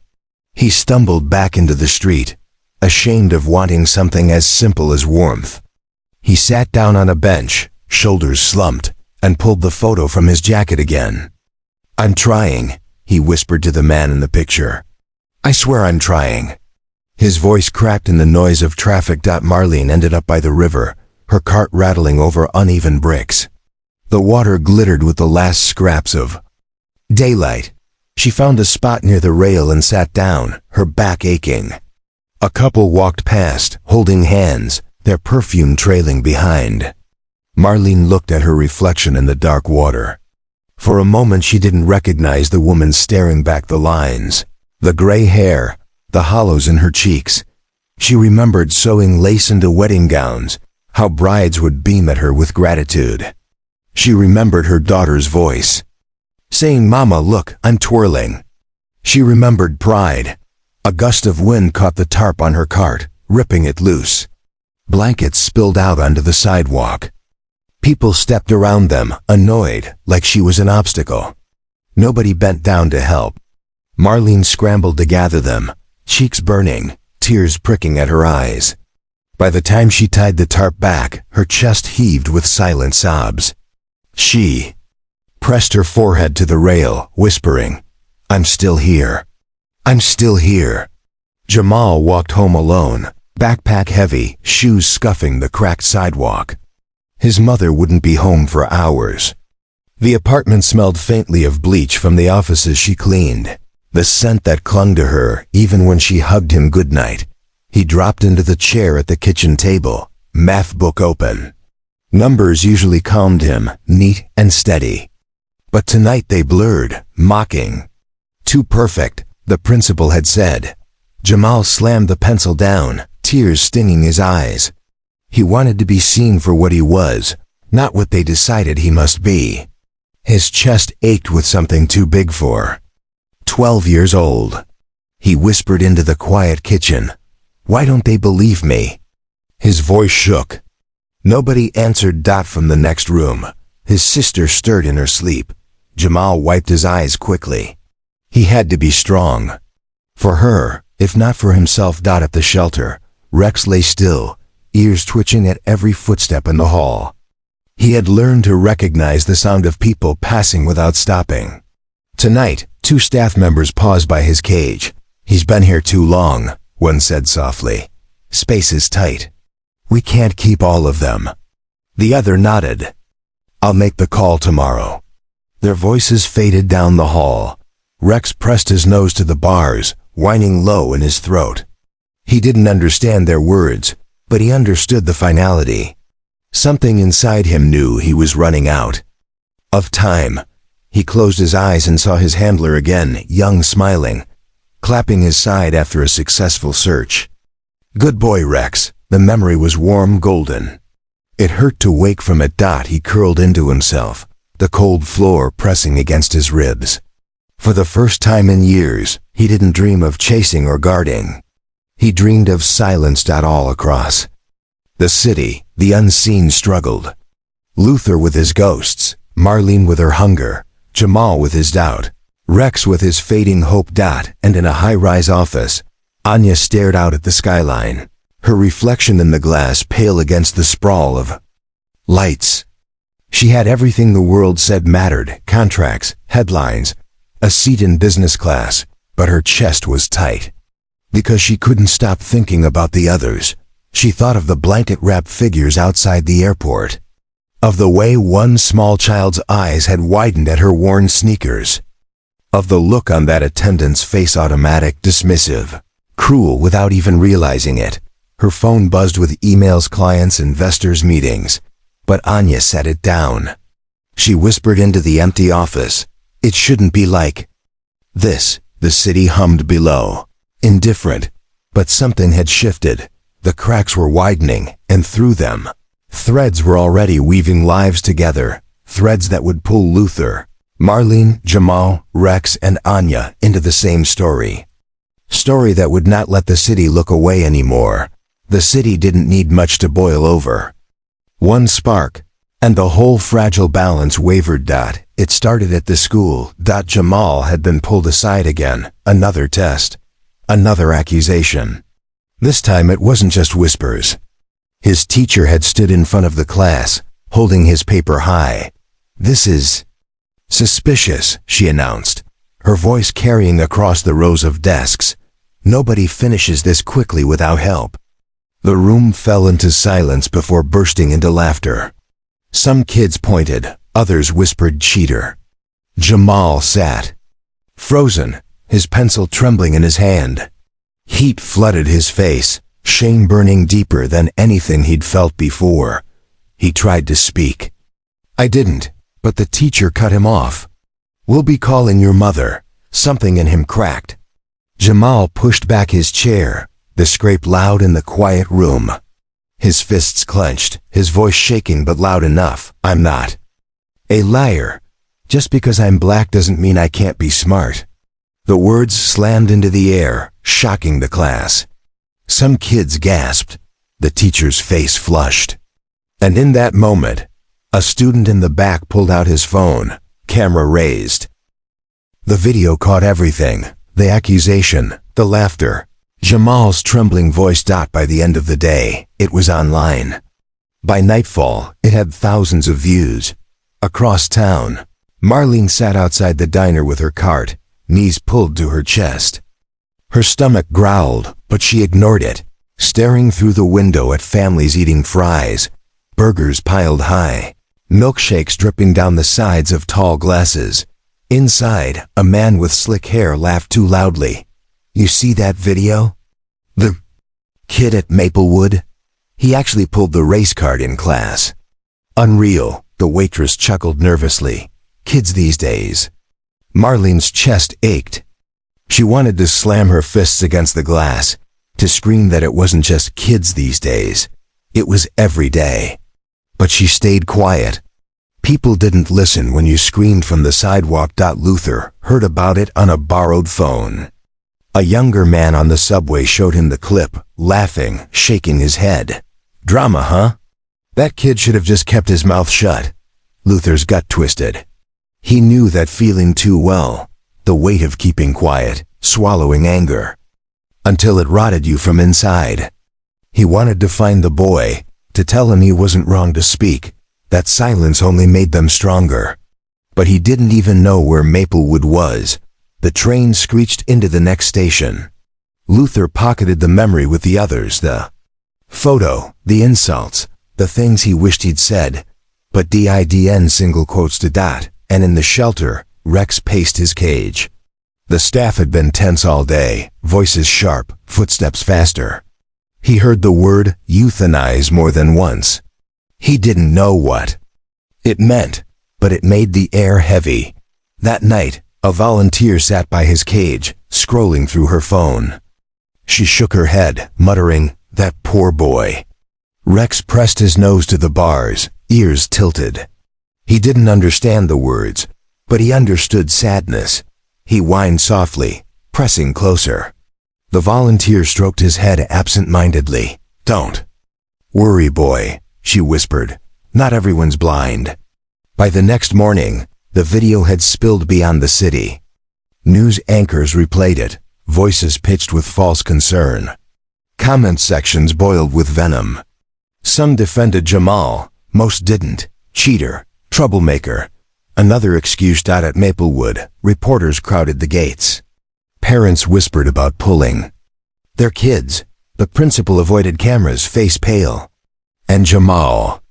He stumbled back into the street, ashamed of wanting something as simple as warmth. He sat down on a bench, shoulders slumped, and pulled the photo from his jacket again. "I'm trying," he whispered to the man in the picture. "I swear I'm trying." His voice cracked in the noise of traffic. Marlene ended up by the river, her cart rattling over uneven bricks. The water glittered with the last scraps of daylight. She found a spot near the rail and sat down, her back aching. A couple walked past, holding hands, their perfume trailing behind. Marlene looked at her reflection in the dark water. For a moment she didn't recognize the woman staring back, the lines, the gray hair, the hollows in her cheeks. She remembered sewing lace into wedding gowns, how brides would beam at her with gratitude. She remembered her daughter's voice, saying, "Mama, look, I'm twirling." She remembered pride. A gust of wind caught the tarp on her cart, ripping it loose. Blankets spilled out onto the sidewalk. People stepped around them, annoyed, like she was an obstacle. Nobody bent down to help. Marlene scrambled to gather them, cheeks burning, tears pricking at her eyes. By the time she tied the tarp back, her chest heaved with silent sobs. She pressed her forehead to the rail, whispering, "I'm still here. I'm still here." Jamal walked home alone, backpack heavy, shoes scuffing the cracked sidewalk. His mother wouldn't be home for hours. The apartment smelled faintly of bleach from the offices she cleaned, the scent that clung to her even when she hugged him goodnight. He dropped into the chair at the kitchen table, math book open. Numbers usually calmed him, neat and steady. But tonight they blurred, mocking. "Too perfect," the principal had said. Jamal slammed the pencil down, tears stinging his eyes. He wanted to be seen for what he was, not what they decided he must be. His chest ached with something too big for. 12 years old. He whispered into the quiet kitchen, "Why don't they believe me?" His voice shook. Nobody answered. From the next room, his sister stirred in her sleep. Jamal wiped his eyes quickly. He had to be strong. For her, if not for himself. At the shelter, Rex lay still, ears twitching at every footstep in the hall. He had learned to recognize the sound of people passing without stopping. Tonight, 2 staff members paused by his cage. "He's been here too long," one said softly. "Space is tight. We can't keep all of them." The other nodded. "I'll make the call tomorrow." Their voices faded down the hall. Rex pressed his nose to the bars, whining low in his throat. He didn't understand their words, but he understood the finality. Something inside him knew he was running out of time. He closed his eyes and saw his handler again, young, smiling, clapping his side after a successful search. "Good boy, Rex." The memory was warm, golden. It hurt to wake from it. He curled into himself, the cold floor pressing against his ribs. For the first time in years, he didn't dream of chasing or guarding. He dreamed of silence. All across the city, the unseen struggled. Luther with his ghosts, Marlene with her hunger, Jamal with his doubt, Rex with his fading hope. And in a high-rise office, Anya stared out at the skyline, her reflection in the glass pale against the sprawl of lights. She had everything the world said mattered: contracts, headlines, a seat in business class, but her chest was tight. Because she couldn't stop thinking about the others. She thought of the blanket-wrapped figures outside the airport. Of the way one small child's eyes had widened at her worn sneakers. Of the look on that attendant's face, automatic, dismissive, cruel without even realizing it. Her phone buzzed with emails, clients, investors, meetings. But Anya set it down. She whispered into the empty office, "It shouldn't be like this." The city hummed below, indifferent. But something had shifted. The cracks were widening, and through them, threads were already weaving lives together, threads that would pull Luther, Marlene, Jamal, Rex, and Anya into the same story. Story that would not let the city look away anymore. The city didn't need much to boil over. One spark, and the whole fragile balance wavered. It started at the school. Jamal had been pulled aside again. Another test. Another accusation. This time it wasn't just whispers. His teacher had stood in front of the class, holding his paper high. "This is suspicious," she announced, her voice carrying across the rows of desks. "Nobody finishes this quickly without help." The room fell into silence before bursting into laughter. Some kids pointed, others whispered cheater. Jamal sat, frozen, his pencil trembling in his hand. Heat flooded his face, shame burning deeper than anything he'd felt before. He tried to speak. "I didn't," but the teacher cut him off. "We'll be calling your mother." Something in him cracked. Jamal pushed back his chair, the scrape loud in the quiet room. His fists clenched, his voice shaking but loud enough. "I'm not a liar. Just because I'm black doesn't mean I can't be smart." The words slammed into the air, shocking the class. Some kids gasped. The teacher's face flushed. And in that moment, a student in the back pulled out his phone, camera raised. The video caught everything, the accusation, the laughter, Jamal's trembling voice. By the end of the day, it was online. By nightfall, it had thousands of views. Across town, Marlene sat outside the diner with her cart, knees pulled to her chest. Her stomach growled, but she ignored it, staring through the window at families eating fries, burgers piled high, milkshakes dripping down the sides of tall glasses. Inside, a man with slick hair laughed too loudly. "You see that video? The kid at Maplewood? He actually pulled the race card in class." "Unreal," the waitress chuckled nervously. "Kids these days." Marlene's chest ached. She wanted to slam her fists against the glass, to scream that it wasn't just kids these days. It was every day. But she stayed quiet. People didn't listen when you screamed from the sidewalk. Luther heard about it on a borrowed phone. A younger man on the subway showed him the clip, laughing, shaking his head. "Drama, huh? That kid should have just kept his mouth shut." Luther's gut twisted. He knew that feeling too well, the weight of keeping quiet, swallowing anger, until it rotted you from inside. He wanted to find the boy, to tell him he wasn't wrong to speak. That silence only made them stronger. But he didn't even know where Maplewood was. The train screeched into the next station. Luther pocketed the memory with the others, the photo, the insults, the things he wished he'd said. But didn single quotes to dot, and in the shelter, Rex paced his cage. The staff had been tense all day, voices sharp, footsteps faster. He heard the word euthanize more than once. He didn't know what it meant, but it made the air heavy. That night, a volunteer sat by his cage, scrolling through her phone. She shook her head, muttering, "That poor boy." Rex pressed his nose to the bars, ears tilted. He didn't understand the words, but he understood sadness. He whined softly, pressing closer. The volunteer stroked his head absent-mindedly. "Don't worry, boy," she whispered. "Not everyone's blind." By the next morning, the video had spilled beyond the city. News anchors replayed it, voices pitched with false concern. Comment sections boiled with venom. Some defended Jamal, most didn't. Cheater, troublemaker. Another excuse. At Maplewood, reporters crowded the gates. Parents whispered about pulling their kids. The principal avoided cameras, face pale. And Jamal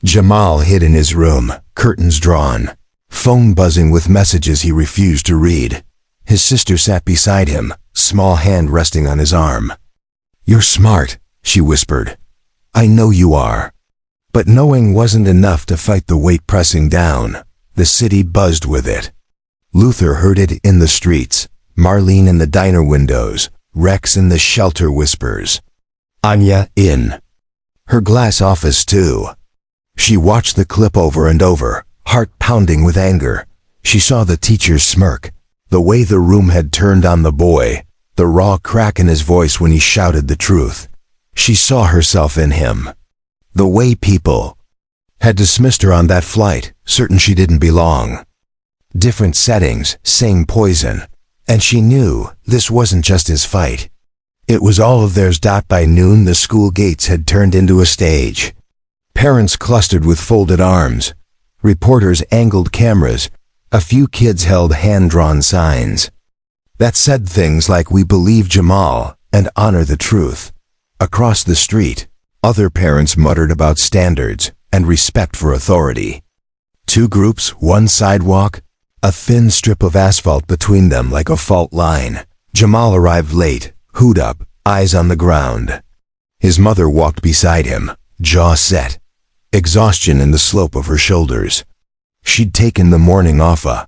Jamal hid in his room, curtains drawn, phone buzzing with messages he refused to read. His sister sat beside him, small hand resting on his arm. "You're smart," she whispered. "I know you are." But knowing wasn't enough to fight the weight pressing down. The city buzzed with it. Luther heard it in the streets, Marlene in the diner windows, Rex in the shelter whispers. Anya in her glass office too. She watched the clip over and over, heart pounding with anger. She saw the teacher's smirk, the way the room had turned on the boy, the raw crack in his voice when he shouted the truth. She saw herself in him. The way people had dismissed her on that flight, certain she didn't belong. Different settings, same poison. And she knew this wasn't just his fight. It was all of theirs. By noon, the school gates had turned into a stage. Parents clustered with folded arms. Reporters angled cameras. A few kids held hand-drawn signs that said things like, "We believe Jamal," and "Honor the truth." Across the street, other parents muttered about standards and respect for authority. Two groups, one sidewalk, a thin strip of asphalt between them like a fault line. Jamal arrived late, hood up, eyes on the ground. His mother walked beside him, jaw set, exhaustion in the slope of her shoulders. She'd taken the morning off a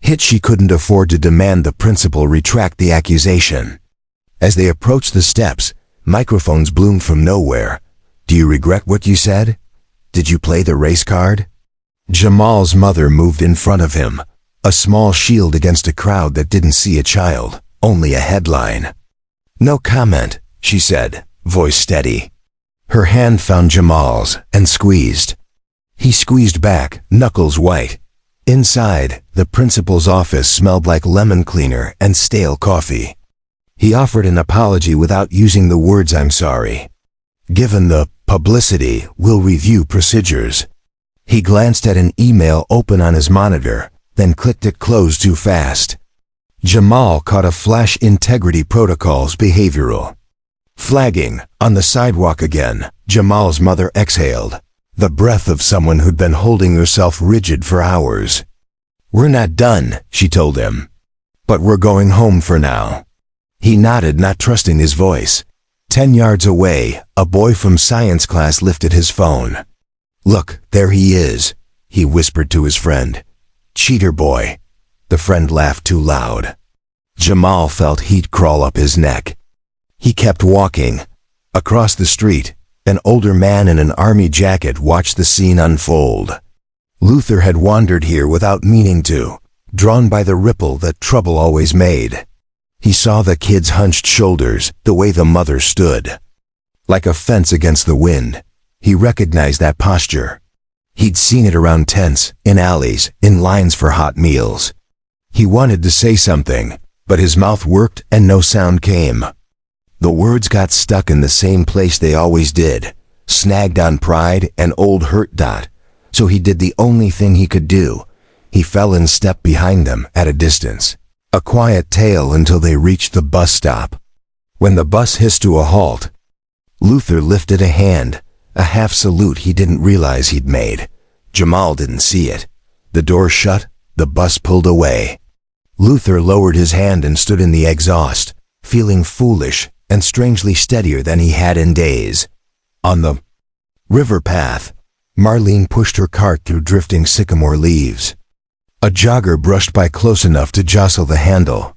hit she couldn't afford to demand the principal retract the accusation. As they approached the steps, microphones bloomed from nowhere. "Do you regret what you said? Did you play the race card?" Jamal's mother moved in front of him, a small shield against a crowd that didn't see a child, only a headline. "No comment," she said, voice steady. Her hand found Jamal's and squeezed. He squeezed back, knuckles white. Inside, the principal's office smelled like lemon cleaner and stale coffee. He offered an apology without using the words "I'm sorry." "Given the publicity, we'll review procedures." He glanced at an email open on his monitor, then clicked it closed too fast. Jamal caught a flash: integrity protocols, behavioral flagging. On the sidewalk again, Jamal's mother exhaled, the breath of someone who'd been holding herself rigid for hours. "We're not done," she told him. "But we're going home for now." He nodded, not trusting his voice. 10 yards away, a boy from science class lifted his phone. "Look, there he is," he whispered to his friend. "Cheater boy." The friend laughed too loud. Jamal felt heat crawl up his neck. He kept walking. Across the street, an older man in an army jacket watched the scene unfold. Luther had wandered here without meaning to, drawn by the ripple that trouble always made. He saw the kid's hunched shoulders, the way the mother stood, like a fence against the wind. He recognized that posture. He'd seen it around tents, in alleys, in lines for hot meals. He wanted to say something, but his mouth worked and no sound came. The words got stuck in the same place they always did, snagged on pride and old hurt. So he did the only thing he could do. He fell in step behind them at a distance. A quiet tail until they reached the bus stop. When the bus hissed to a halt, Luther lifted a hand, a half salute he didn't realize he'd made. Jamal didn't see it. The door shut, the bus pulled away. Luther lowered his hand and stood in the exhaust, feeling foolish and strangely steadier than he had in days. On the river path, Marlene pushed her cart through drifting sycamore leaves. A jogger brushed by close enough to jostle the handle.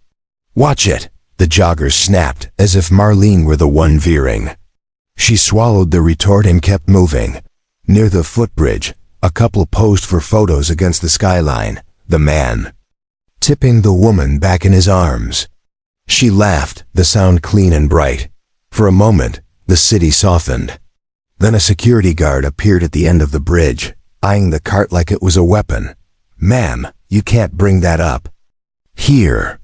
"Watch it," the jogger snapped, as if Marlene were the one veering. She swallowed the retort and kept moving. Near the footbridge, a couple posed for photos against the skyline, the man tipping the woman back in his arms. She laughed, the sound clean and bright. For a moment, the city softened. Then a security guard appeared at the end of the bridge, eyeing the cart like it was a weapon. "Ma'am, you can't bring that up here."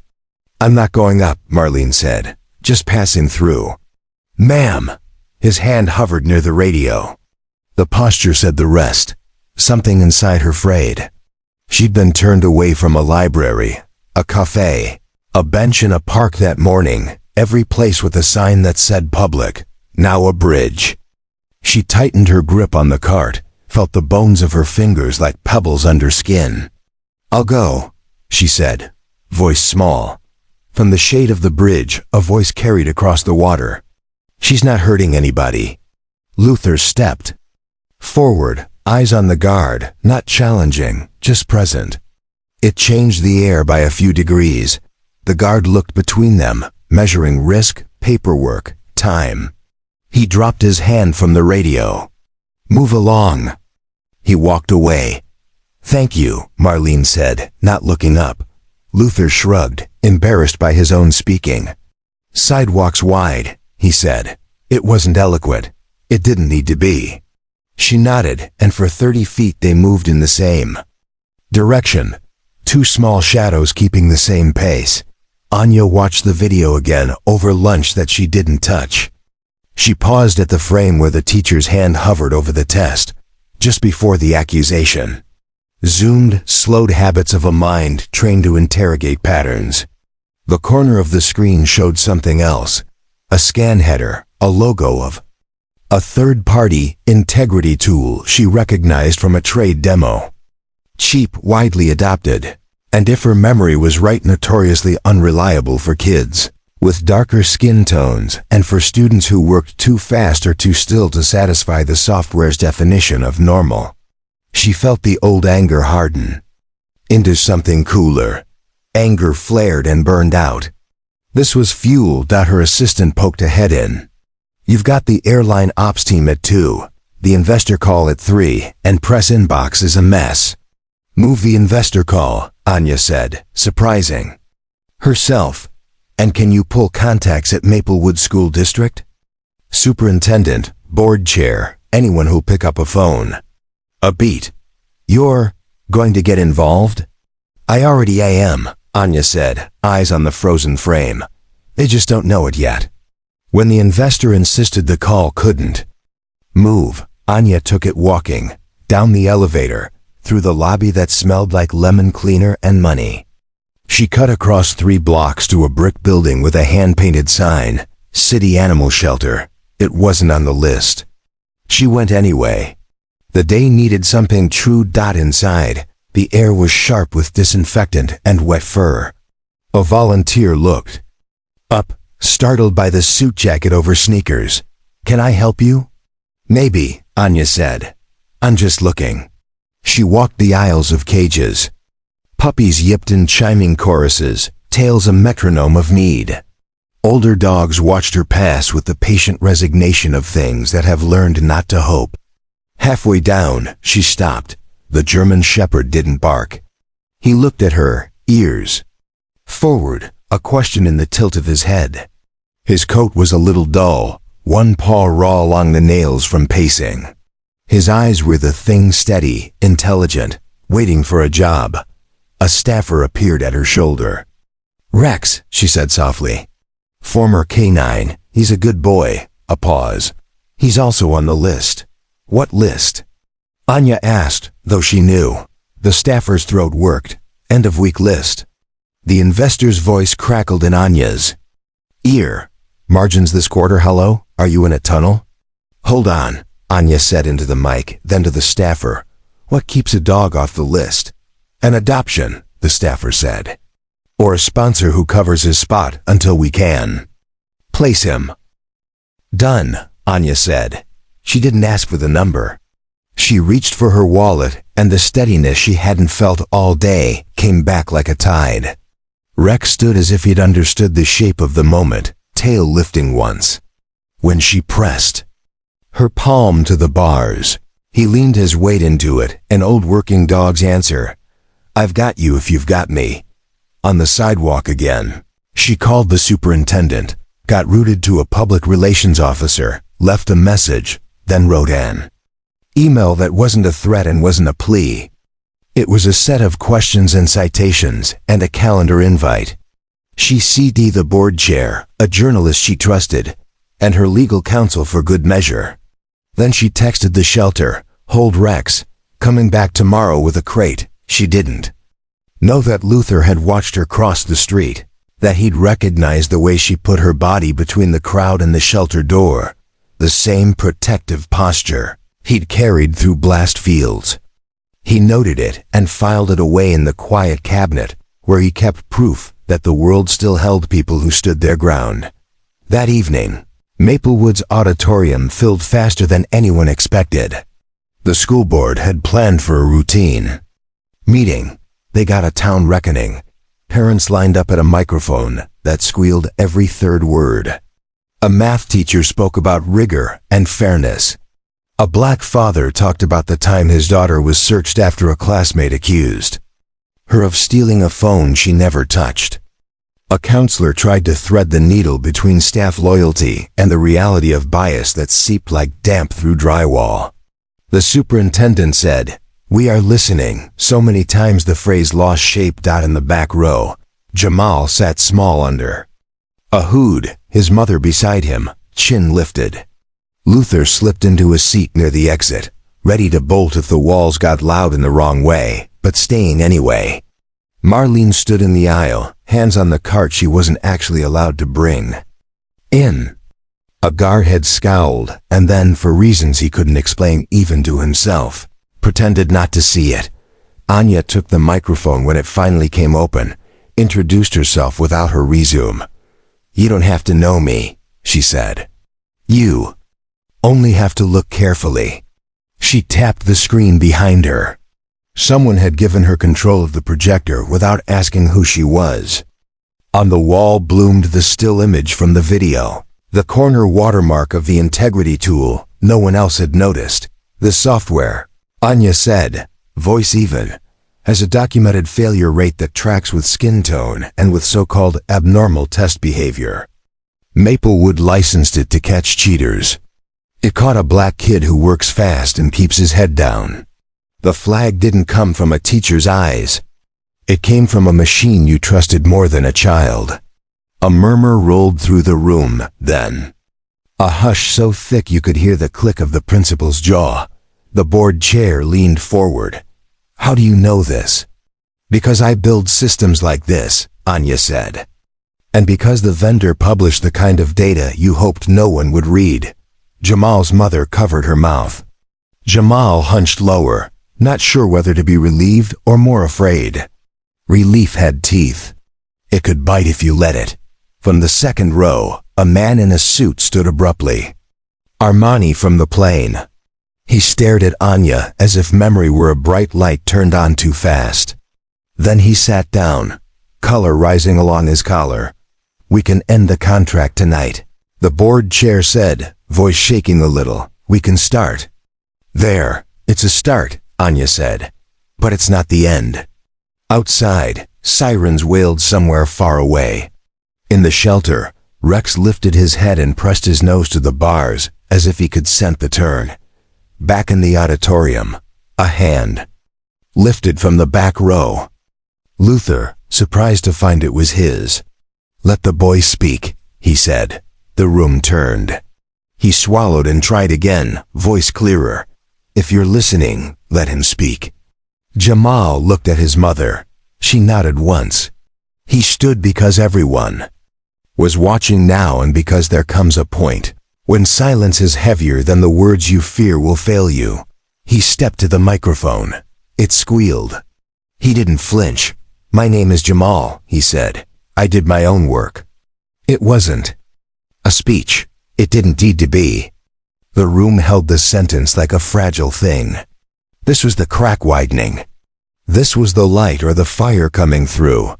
"I'm not going up," Marlene said, "just passing through." "Ma'am." His hand hovered near the radio. The posture said the rest. Something inside her frayed. She'd been turned away from a library, a cafe, a bench in a park that morning, every place with a sign that said public, now a bridge. She tightened her grip on the cart, felt the bones of her fingers like pebbles under skin. "I'll go," she said, voice small. From the shade of the bridge, a voice carried across the water. "She's not hurting anybody." Luther stepped forward, eyes on the guard, not challenging, just present. It changed the air by a few degrees. The guard looked between them, measuring risk, paperwork, time. He dropped his hand from the radio. "Move along." He walked away. "Thank you," Marlene said, not looking up. Luther shrugged, embarrassed by his own speaking. "Sidewalks wide," he said. It wasn't eloquent. It didn't need to be. She nodded, and for 30 feet they moved in the same direction. Two small shadows keeping the same pace. Anya watched the video again over lunch that she didn't touch. She paused at the frame where the teacher's hand hovered over the test, just before the accusation. Zoomed, slowed habits of a mind trained to interrogate patterns. The corner of the screen showed something else. A scan header, a logo of a third-party integrity tool she recognized from a trade demo. Cheap, widely adopted, and if her memory was right, notoriously unreliable for kids with darker skin tones and for students who worked too fast or too still to satisfy the software's definition of normal. She felt the old anger harden into something cooler. Anger flared and burned out. This was fuel. Her assistant poked a head in. "You've got the airline ops team at 2, the investor call at 3, and press inbox is a mess." "Move the investor call," Anya said, surprising herself. "And can you pull contacts at Maplewood School District? Superintendent, board chair, anyone who'll pick up a phone." A beat. "You're going to get involved?" "I already am," Anya said, eyes on the frozen frame. "They just don't know it yet." When the investor insisted the call couldn't move, Anya took it walking, down the elevator, through the lobby that smelled like lemon cleaner and money. She cut across 3 blocks to a brick building with a hand-painted sign, City Animal Shelter. It wasn't on the list. She went anyway. The day needed something true. Inside, the air was sharp with disinfectant and wet fur. A volunteer looked up, startled by the suit jacket over sneakers. "Can I help you?" "Maybe," Anya said. "I'm just looking." She walked the aisles of cages. Puppies yipped in chiming choruses, tails a metronome of need. Older dogs watched her pass with the patient resignation of things that have learned not to hope. Halfway down, she stopped. The German shepherd didn't bark. He looked at her, ears forward, a question in the tilt of his head. His coat was a little dull, one paw raw along the nails from pacing. His eyes were the thing, steady, intelligent, waiting for a job. A staffer appeared at her shoulder. "Rex," she said softly. "Former canine. He's a good boy." A pause. "He's also on the list." "What list?" Anya asked, though she knew. The staffer's throat worked. "End of week list." The investor's voice crackled in Anya's ear. "Margins this quarter, hello? Are you in a tunnel?" "Hold on," Anya said into the mic, then to the staffer. "What keeps a dog off the list?" "An adoption," the staffer said. "Or a sponsor who covers his spot until we can place him." "Done," Anya said. She didn't ask for the number. She reached for her wallet, and the steadiness she hadn't felt all day came back like a tide. Rex stood as if he'd understood the shape of the moment, tail lifting once. When she pressed her palm to the bars, he leaned his weight into it, an old working dog's answer. "I've got you if you've got me." On the sidewalk again, she called the superintendent, got routed to a public relations officer, left a message, then wrote an email that wasn't a threat and wasn't a plea. It was a set of questions and citations, and a calendar invite. She CD'd the board chair, a journalist she trusted, and her legal counsel for good measure. Then she texted the shelter, "Hold Rex, coming back tomorrow with a crate." She didn't know that Luther had watched her cross the street, that he'd recognized the way she put her body between the crowd and the shelter door. The same protective posture. he'd carried through blast fields. He noted it and filed it away in the quiet cabinet, where he kept proof that the world still held people who stood their ground. That evening, Maplewood's auditorium filled faster than anyone expected. The school board had planned for a routine meeting. They got a town reckoning. Parents lined up at a microphone that squealed every third word. A math teacher spoke about rigor and fairness. A black father talked about the time his daughter was searched after a classmate accused her of stealing a phone she never touched. A counselor tried to thread the needle between staff loyalty and the reality of bias that seeped like damp through drywall. The superintendent said, "We are listening." So many times the phrase lost shape. In the back row, Jamal sat small under a hood, his mother beside him, chin lifted. Luther slipped into a seat near the exit, ready to bolt if the walls got loud in the wrong way, but staying anyway. Marlene stood in the aisle, hands on the cart she wasn't actually allowed to bring in. A guard had scowled, and then, for reasons he couldn't explain even to himself, pretended not to see it. Anya took the microphone when it finally came open, introduced herself without her resume. "You don't have to know me," she said. "You only have to look carefully." She tapped the screen behind her. Someone had given her control of the projector without asking who she was. On the wall bloomed the still image from the video, the corner watermark of the integrity tool no one else had noticed. The software, Anya said, voice even, has a documented failure rate that tracks with skin tone and with so-called abnormal test behavior. Maplewood licensed it to catch cheaters. It caught a black kid who works fast and keeps his head down. The flag didn't come from a teacher's eyes. It came from a machine you trusted more than a child. A murmur rolled through the room, then a hush so thick you could hear the click of the principal's jaw. The board chair leaned forward. "How do you know this?" "Because I build systems like this," Anya said. "And because the vendor published the kind of data you hoped no one would read." Jamal's mother covered her mouth. Jamal hunched lower, not sure whether to be relieved or more afraid. Relief had teeth. It could bite if you let it. From the second row, a man in a suit stood abruptly. Armani from the plane. He stared at Anya as if memory were a bright light turned on too fast. Then he sat down, color rising along his collar. "We can end the contract tonight," the board chair said, voice shaking a little. "We can start." "There, it's a start," Anya said. "But it's not the end." Outside, sirens wailed somewhere far away. In the shelter, Rex lifted his head and pressed his nose to the bars, as if he could scent the turn. Back in the auditorium, a hand lifted from the back row. Luther, surprised to find it was his. "Let the boy speak," he said. The room turned. He swallowed and tried again, voice clearer. "If you're listening, let him speak." Jamal looked at his mother. She nodded once. He stood because everyone was watching now, and because there comes a point when silence is heavier than the words you fear will fail you. He stepped to the microphone. It squealed. He didn't flinch. "My name is Jamal," he said. "I did my own work." It wasn't a speech. It didn't need to be. The room held the sentence like a fragile thing. This was the crack widening. This was the light or the fire coming through.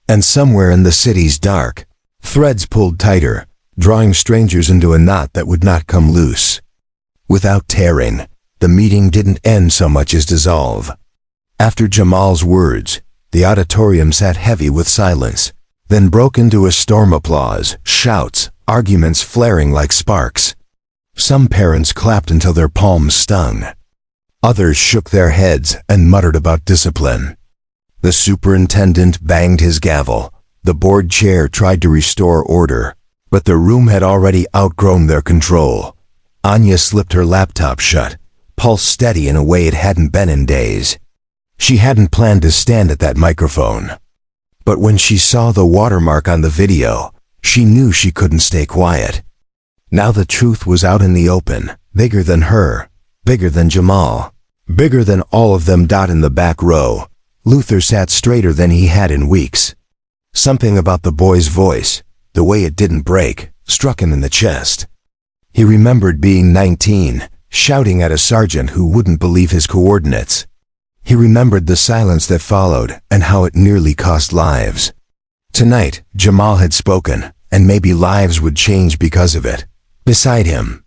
And somewhere in the city's dark, threads pulled tighter, drawing strangers into a knot that would not come loose. Without tearing, the meeting didn't end so much as dissolve. After Jamal's words, the auditorium sat heavy with silence, then broke into a storm applause, shouts, arguments flaring like sparks. Some parents clapped until their palms stung. Others shook their heads and muttered about discipline. The superintendent banged his gavel. The board chair tried to restore order, but the room had already outgrown their control. Anya slipped her laptop shut, pulse steady in a way it hadn't been in days. She hadn't planned to stand at that microphone. But when she saw the watermark on the video, she knew she couldn't stay quiet. Now the truth was out in the open, bigger than her. Bigger than Jamal. Bigger than all of them. In the back row, Luther sat straighter than he had in weeks. Something about the boy's voice, the way it didn't break, struck him in the chest. He remembered being 19, shouting at a sergeant who wouldn't believe his coordinates. He remembered the silence that followed and how it nearly cost lives. Tonight, Jamal had spoken, and maybe lives would change because of it. Beside him,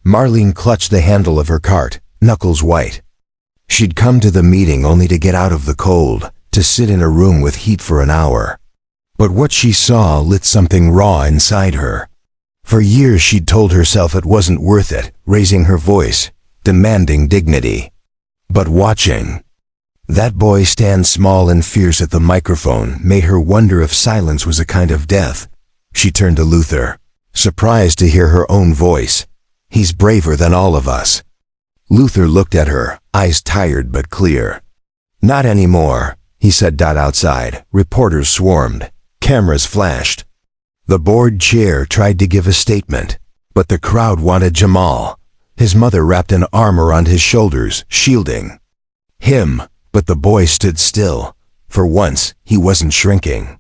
Marlene clutched the handle of her cart, knuckles white. She'd come to the meeting only to get out of the cold, to sit in a room with heat for an hour. But what she saw lit something raw inside her. For years she'd told herself it wasn't worth it, raising her voice, demanding dignity. But watching that boy stand small and fierce at the microphone made her wonder if silence was a kind of death. She turned to Luther, surprised to hear her own voice. "He's braver than all of us." Luther looked at her, eyes tired but clear. "Not anymore," he said. Outside, reporters swarmed. Cameras flashed. The board chair tried to give a statement, but the crowd wanted Jamal. His mother wrapped an arm around his shoulders, shielding him, but the boy stood still. For once, he wasn't shrinking.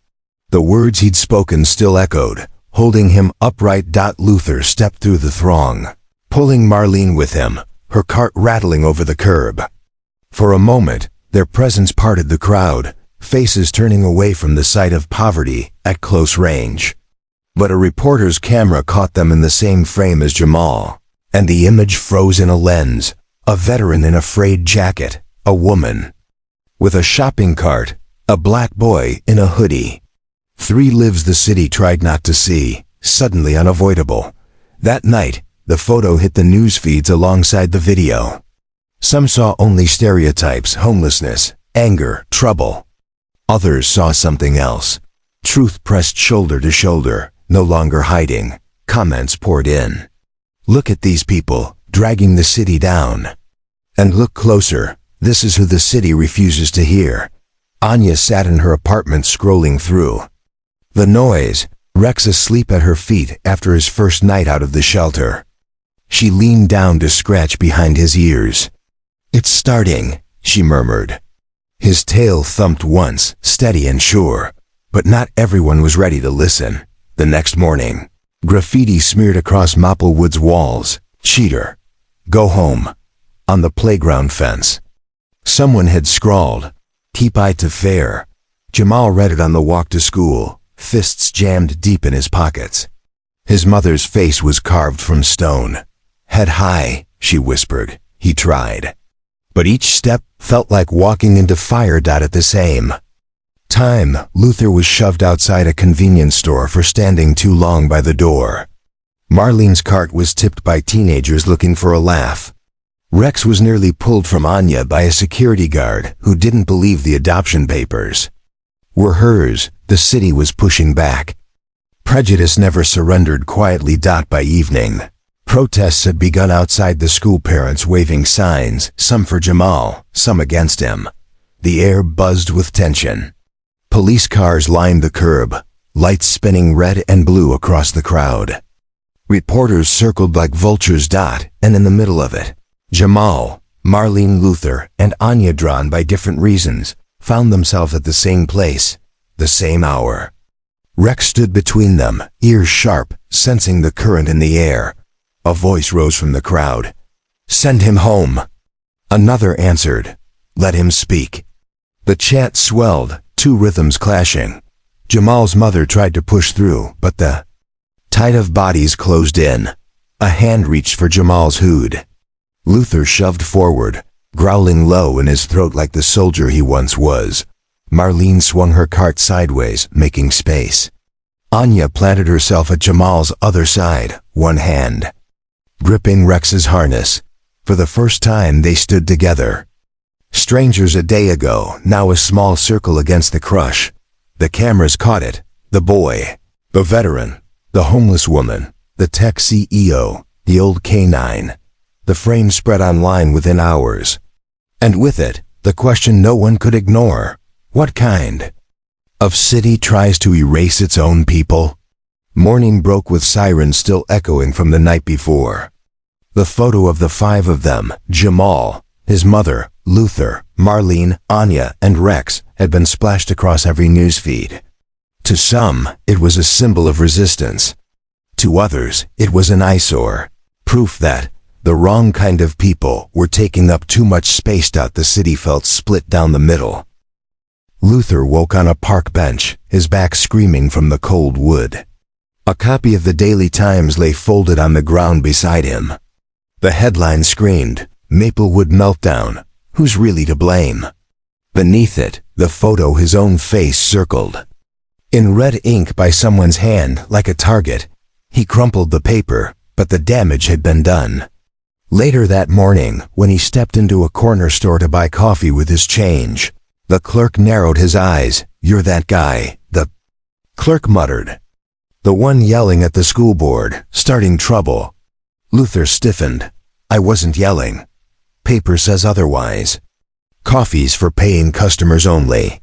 The words he'd spoken still echoed, holding him upright. Luther stepped through the throng, pulling Marlene with him, her cart rattling over the curb. For a moment, their presence parted the crowd, faces turning away from the sight of poverty at close range. But a reporter's camera caught them in the same frame as Jamal, and the image froze in a lens, a veteran in a frayed jacket, a woman with a shopping cart, a black boy in a hoodie. 3 lives the city tried not to see, suddenly unavoidable. That night, the photo hit the news feeds alongside the video. Some saw only stereotypes: homelessness, anger, trouble. Others saw something else. Truth pressed shoulder to shoulder, no longer hiding. Comments poured in. "Look at these people, dragging the city down. And look closer, this is who the city refuses to hear." Anya sat in her apartment scrolling through the noise, Rex asleep at her feet after his first night out of the shelter. She leaned down to scratch behind his ears. "It's starting," she murmured. His tail thumped once, steady and sure, but not everyone was ready to listen. The next morning, graffiti smeared across Maplewood's walls. "Cheater. Go home." On the playground fence, someone had scrawled, "Keep eye to fair." Jamal read it on the walk to school, fists jammed deep in his pockets. His mother's face was carved from stone. "Head high," she whispered. He tried. But each step felt like walking into fire. At the same time, Luther was shoved outside a convenience store for standing too long by the door. Marlene's cart was tipped by teenagers looking for a laugh. Rex was nearly pulled from Anya by a security guard who didn't believe the adoption papers were hers. The city was pushing back. Prejudice never surrendered. Quietly. By evening, protests had begun outside the school, parents waving signs, some for Jamal, some against him. The air buzzed with tension. Police cars lined the curb, lights spinning red and blue across the crowd. Reporters circled like vultures. And in the middle of it, Jamal, Marlene, Luther, and Anya, drawn by different reasons, found themselves at the same place, the same hour. Rex stood between them, ears sharp, sensing the current in the air. A voice rose from the crowd. "Send him home." Another answered, "Let him speak." The chant swelled, 2 rhythms clashing. Jamal's mother tried to push through, but the tide of bodies closed in. A hand reached for Jamal's hood. Luther shoved forward, growling low in his throat like the soldier he once was. Marlene swung her cart sideways, making space. Anya planted herself at Jamal's other side, one hand gripping Rex's harness. For the first time they stood together. Strangers a day ago, now a small circle against the crush. The cameras caught it. The boy, the veteran, the homeless woman, the tech CEO, the old canine. The frame spread online within hours. And with it, the question no one could ignore. What kind of city tries to erase its own people? Morning broke with sirens still echoing from the night before. The photo of the 5 of them, Jamal, his mother, Luther, Marlene, Anya, and Rex, had been splashed across every newsfeed. To some, it was a symbol of resistance. To others, it was an eyesore, proof that the wrong kind of people were taking up too much space. The city felt split down the middle. Luther woke on a park bench, his back screaming from the cold wood. A copy of the Daily Times lay folded on the ground beside him. The headline screamed, "Maplewood Meltdown, Who's Really to Blame?" Beneath it, the photo, his own face circled. In red ink by someone's hand, like a target, he crumpled the paper, but the damage had been done. Later that morning, when he stepped into a corner store to buy coffee with his change, the clerk narrowed his eyes. "You're that guy," the clerk muttered. "The one yelling at the school board, starting trouble." Luther stiffened. "I wasn't yelling. Paper says otherwise. Coffee's for paying customers only."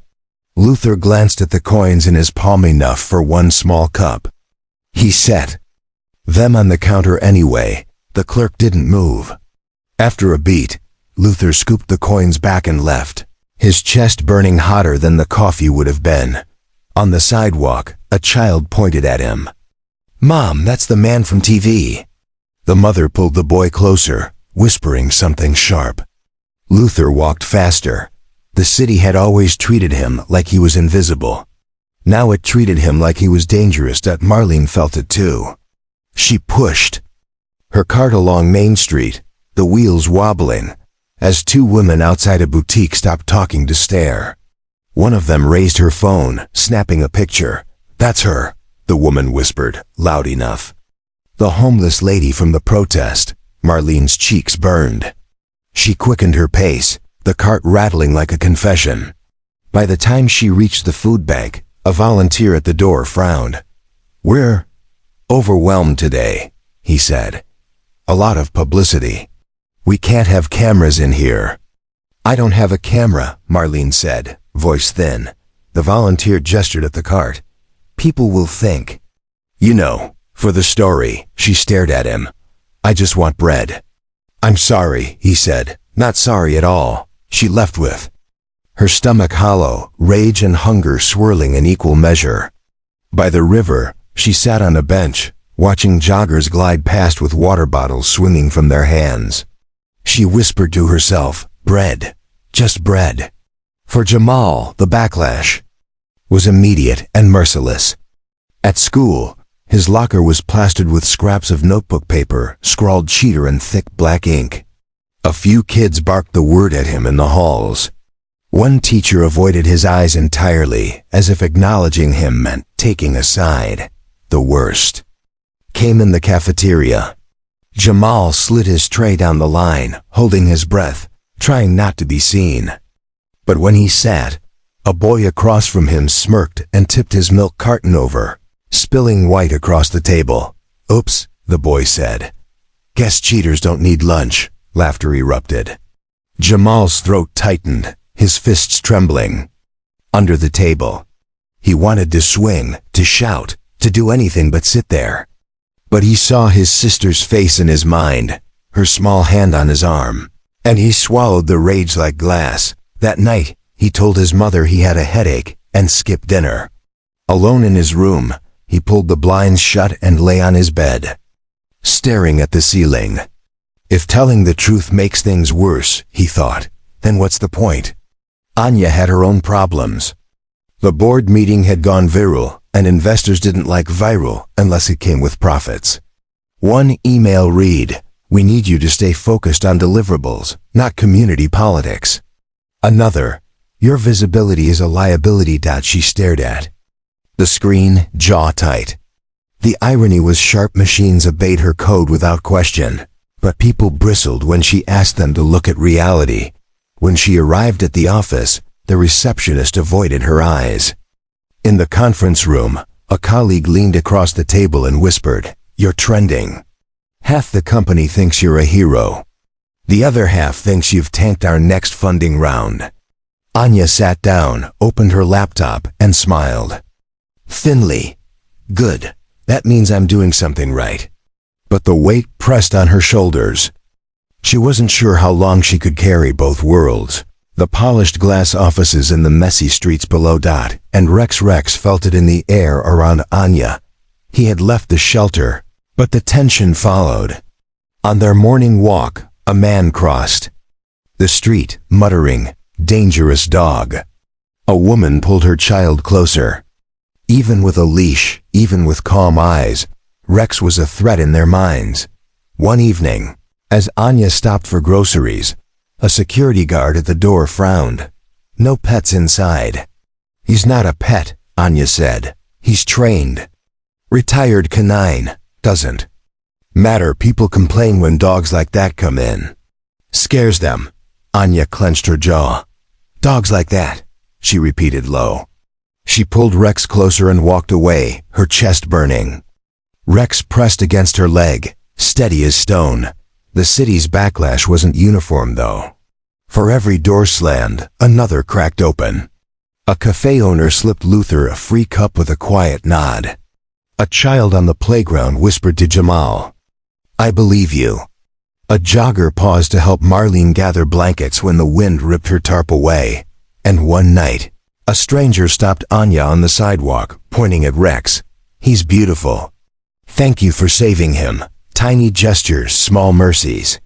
Luther glanced at the coins in his palm, enough for one small cup. He set them on the counter anyway. The clerk didn't move. After a beat, Luther scooped the coins back and left, his chest burning hotter than the coffee would have been. On the sidewalk, a child pointed at him. "Mom, that's the man from TV." The mother pulled the boy closer, whispering something sharp. Luther walked faster. The city had always treated him like he was invisible. Now it treated him like he was dangerous. Marlene felt it too. She pushed her cart along Main Street, the wheels wobbling, as 2 women outside a boutique stopped talking to stare. One of them raised her phone, snapping a picture. "That's her," the woman whispered, loud enough. "The homeless lady from the protest." Marlene's cheeks burned. She quickened her pace, the cart rattling like a confession. By the time she reached the food bank, a volunteer at the door frowned. "We're overwhelmed today," he said. "A lot of publicity. We can't have cameras in here." "I don't have a camera," Marlene said, voice thin. The volunteer gestured at the cart. "People will think." "You know, for the story." She stared at him. "I just want bread." "I'm sorry," he said. "Not sorry at all." She left with her stomach hollow, rage and hunger swirling in equal measure. By the river, she sat on a bench, watching joggers glide past with water bottles swinging from their hands. She whispered to herself, "Bread. Just bread." For Jamal, the backlash was immediate and merciless. At school, his locker was plastered with scraps of notebook paper, scrawled cheater in thick black ink. A few kids barked the word at him in the halls. One teacher avoided his eyes entirely, as if acknowledging him meant taking a side. The worst came in the cafeteria. Jamal slid his tray down the line, holding his breath, trying not to be seen. But when he sat, a boy across from him smirked and tipped his milk carton over, spilling white across the table. "Oops," the boy said. "Guess cheaters don't need lunch." Laughter erupted. Jamal's throat tightened, his fists trembling. Under the table, he wanted to swing, to shout, to do anything but sit there. But he saw his sister's face in his mind, her small hand on his arm, and he swallowed the rage like glass. That night, he told his mother he had a headache and skipped dinner. Alone in his room, he pulled the blinds shut and lay on his bed, staring at the ceiling. If telling the truth makes things worse, he thought, then what's the point? Anya had her own problems. The board meeting had gone viral, and investors didn't like viral unless it came with profits. One email read, "We need you to stay focused on deliverables, not community politics." Another, "Your visibility is a liability." She stared at the screen, jaw tight. The irony was sharp. Machines obeyed her code without question, but people bristled when she asked them to look at reality. When she arrived at the office, the receptionist avoided her eyes. In the conference room, a colleague leaned across the table and whispered, "You're trending. Half the company thinks you're a hero. The other half thinks you've tanked our next funding round." Anya sat down, opened her laptop, and smiled thinly. "Good. That means I'm doing something right." but the weight pressed on her shoulders. She wasn't sure how long she could carry both worlds. The polished glass offices in the messy streets below. And Rex felt it in the air around Anya. He had left the shelter, but the tension followed. On their morning walk, a man crossed the street, muttering, "Dangerous dog." A woman pulled her child closer. Even with a leash, even with calm eyes, Rex was a threat in their minds. One evening, as Anya stopped for groceries, a security guard at the door frowned. "No pets inside." "He's not a pet," Anya said. "He's trained." "Retired canine. Doesn't matter. People complain when dogs like that come in. Scares them." Anya clenched her jaw. "Dogs like that," she repeated low. She pulled Rex closer and walked away, her chest burning. Rex pressed against her leg, steady as stone. The city's backlash wasn't uniform, though. For every door slammed, another cracked open. A cafe owner slipped Luther a free cup with a quiet nod. A child on the playground whispered to Jamal, "I believe you." A jogger paused to help Marlene gather blankets when the wind ripped her tarp away. And one night, a stranger stopped Anya on the sidewalk, pointing at Rex. "He's beautiful. Thank you for saving him." Tiny gestures, small mercies.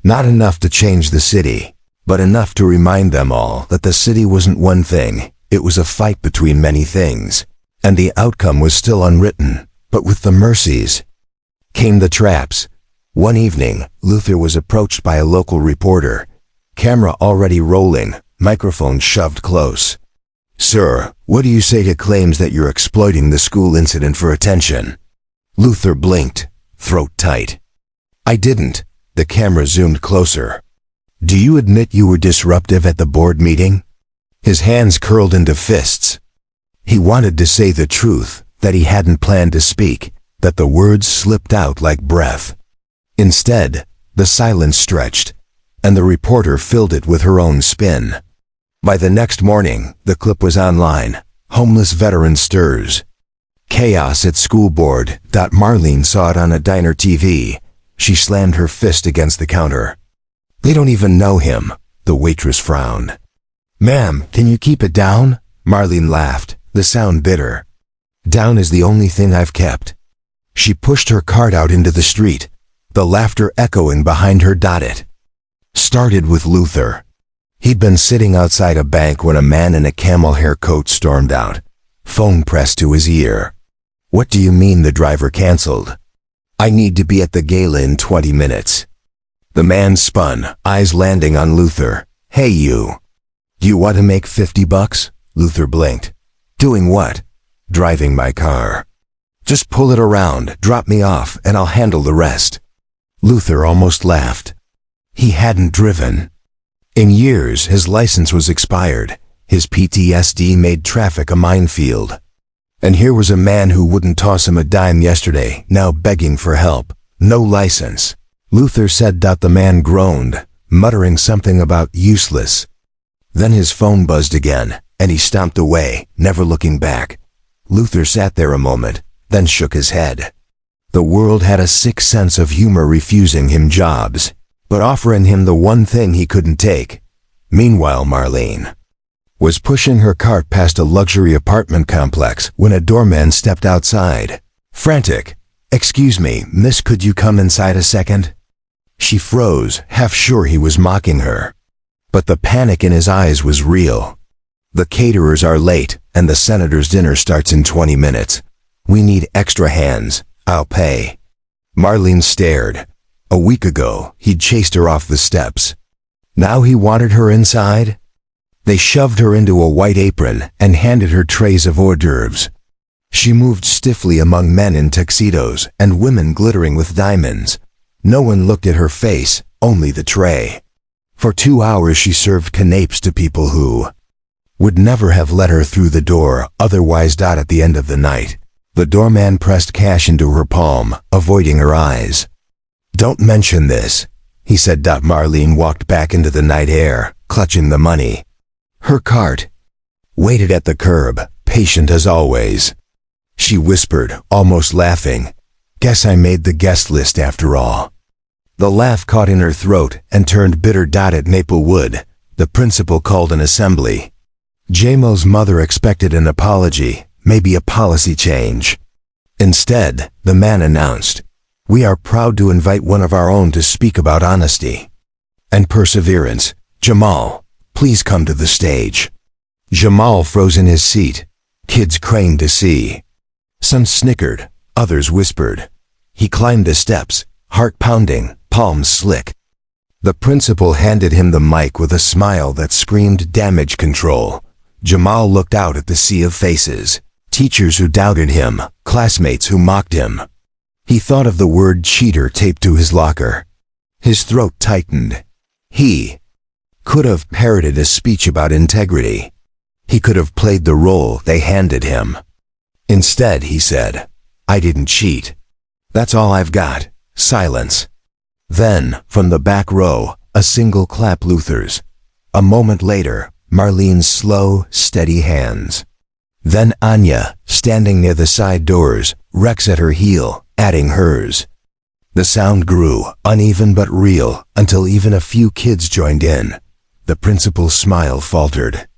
Not enough to change the city, but enough to remind them all that the city wasn't one thing, it was a fight between many things. And the outcome was still unwritten, but with the mercies came the traps. One evening, Luther was approached by a local reporter. Camera already rolling, microphone shoved close. "Sir, what do you say to claims that you're exploiting the school incident for attention?" Luther blinked, throat tight. "I didn't." The camera zoomed closer. "Do you admit you were disruptive at the board meeting?" His hands curled into fists. He wanted to say the truth, that he hadn't planned to speak, that the words slipped out like breath. Instead, the silence stretched, and the reporter filled it with her own spin. By the next morning, the clip was online. Homeless veteran stirs. Chaos at school board. Marlene saw it on a diner TV. She slammed her fist against the counter. "They don't even know him." The waitress frowned. "Ma'am, can you keep it down?" Marlene laughed, the sound bitter. "Down is the only thing I've kept." She pushed her cart out into the street, the laughter echoing behind her. It started with Luther. He'd been sitting outside a bank when a man in a camel hair coat stormed out, phone pressed to his ear. "What do you mean the driver canceled?" "I need to be at the gala in 20 minutes." The man spun, eyes landing on Luther. "Hey you. Do you want to make $50? Luther blinked. "Doing what?" "Driving my car." "Just pull it around, drop me off, and I'll handle the rest." Luther almost laughed. He hadn't driven in years. His license was expired. His PTSD made traffic a minefield. And here was a man who wouldn't toss him a dime yesterday, now begging for help. No license. Luther said. The man groaned, muttering something about useless. Then his phone buzzed again, and he stomped away, never looking back. Luther sat there a moment, then shook his head. The world had a sick sense of humor, refusing him jobs, but offering him the one thing he couldn't take. Meanwhile, Marlene was pushing her cart past a luxury apartment complex when a doorman stepped outside. Frantic. "Excuse me, miss, could you come inside a second?" She froze, half sure he was mocking her. But the panic in his eyes was real. "The caterers are late, and the senator's dinner starts in 20 minutes. We need extra hands. I'll pay." Marlene stared. A week ago, he'd chased her off the steps. Now he wanted her inside? They shoved her into a white apron and handed her trays of hors d'oeuvres. She moved stiffly among men in tuxedos and women glittering with diamonds. No one looked at her face, only the tray. For 2 hours she served canapes to people who would never have let her through the door otherwise. At the end of the night, the doorman pressed cash into her palm, avoiding her eyes. "Don't mention this," he said. Marlene walked back into the night air, clutching the money. Her cart waited at the curb, patient as always. She whispered, almost laughing, Guess I made the guest list after all." The laugh caught in her throat and turned bitter. At Maplewood, the principal called an assembly. Jamal's mother expected an apology, maybe a policy change. Instead, the man announced, "We are proud to invite one of our own to speak about honesty and perseverance. Jamal, please come to the stage." Jamal froze in his seat. Kids craned to see. Some snickered, others whispered. He climbed the steps, heart pounding, palms slick. The principal handed him the mic with a smile that screamed damage control. Jamal looked out at the sea of faces. Teachers who doubted him, classmates who mocked him. He thought of the word cheater taped to his locker. His throat tightened. He could have parroted a speech about integrity. He could have played the role they handed him. Instead, he said, "I didn't cheat. That's all I've got." Silence. Then, from the back row, a single clap. Luther's. A moment later, Marlene's slow, steady hands. Then Anya, standing near the side doors, Rex at her heel, adding hers. The sound grew, uneven but real, until even a few kids joined in. The principal's smile faltered.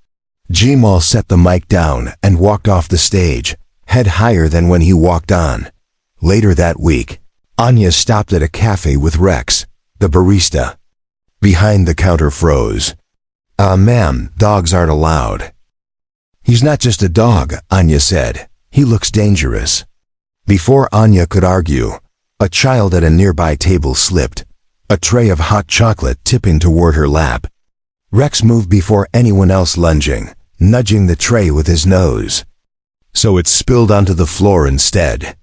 Jamal set the mic down and walked off the stage, head higher than when he walked on. Later that week, Anya stopped at a cafe with Rex, the barista. Behind the counter froze. Ma'am, dogs aren't allowed." "He's not just a dog," Anya said. "He looks dangerous." Before Anya could argue, a child at a nearby table slipped, a tray of hot chocolate tipping toward her lap. Rex moved before anyone else, lunging, nudging the tray with his nose. So it spilled onto the floor instead.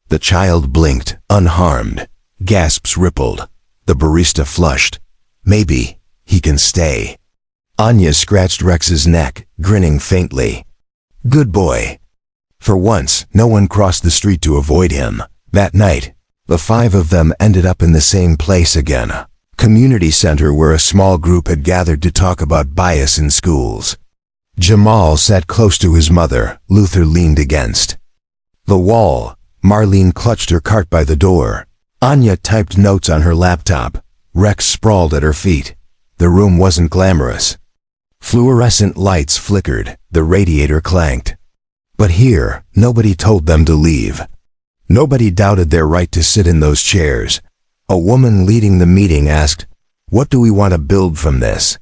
The child blinked, unharmed. Gasps rippled. The barista flushed. "Maybe he can stay." Anya scratched Rex's neck, grinning faintly. "Good boy." For once, no one crossed the street to avoid him. That night, the five of them ended up in the same place again. Community center where a small group had gathered to talk about bias in schools. Jamal sat close to his mother. Luther leaned against the wall. Marlene clutched her cart by the door. Anya typed notes on her laptop. Rex sprawled at her feet. The room wasn't glamorous. Fluorescent lights flickered. The radiator clanked. But here, nobody told them to leave. Nobody doubted their right to sit in those chairs. A woman leading the meeting asked, "What do we want to build from this?"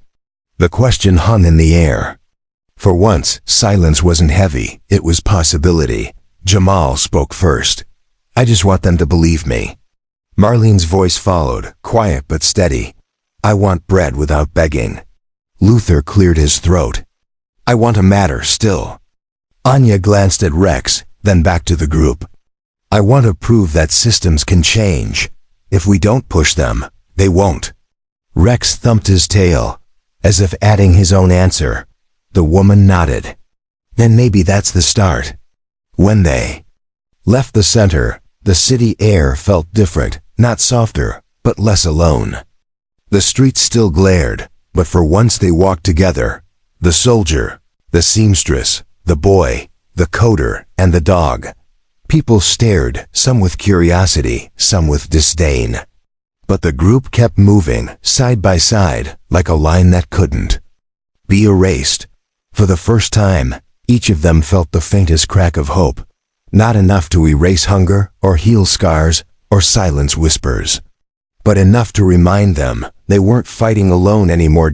The question hung in the air. For once, silence wasn't heavy, it was possibility. Jamal spoke first. "I just want them to believe me." Marlene's voice followed, quiet but steady. "I want bread without begging." Luther cleared his throat. "I want to matter still." Anya glanced at Rex, then back to the group. "I want to prove that systems can change. If we don't push them, they won't." Rex thumped his tail, as if adding his own answer. The woman nodded. "Then maybe that's the start." When they left the center, the city air felt different, not softer, but less alone. The streets still glared, but for once they walked together. The soldier, the seamstress, the boy, the coder, and the dog. People stared, some with curiosity, some with disdain. But the group kept moving, side by side, like a line that couldn't be erased. For the first time, each of them felt the faintest crack of hope. Not enough to erase hunger, or heal scars, or silence whispers. But enough to remind them they weren't fighting alone anymore.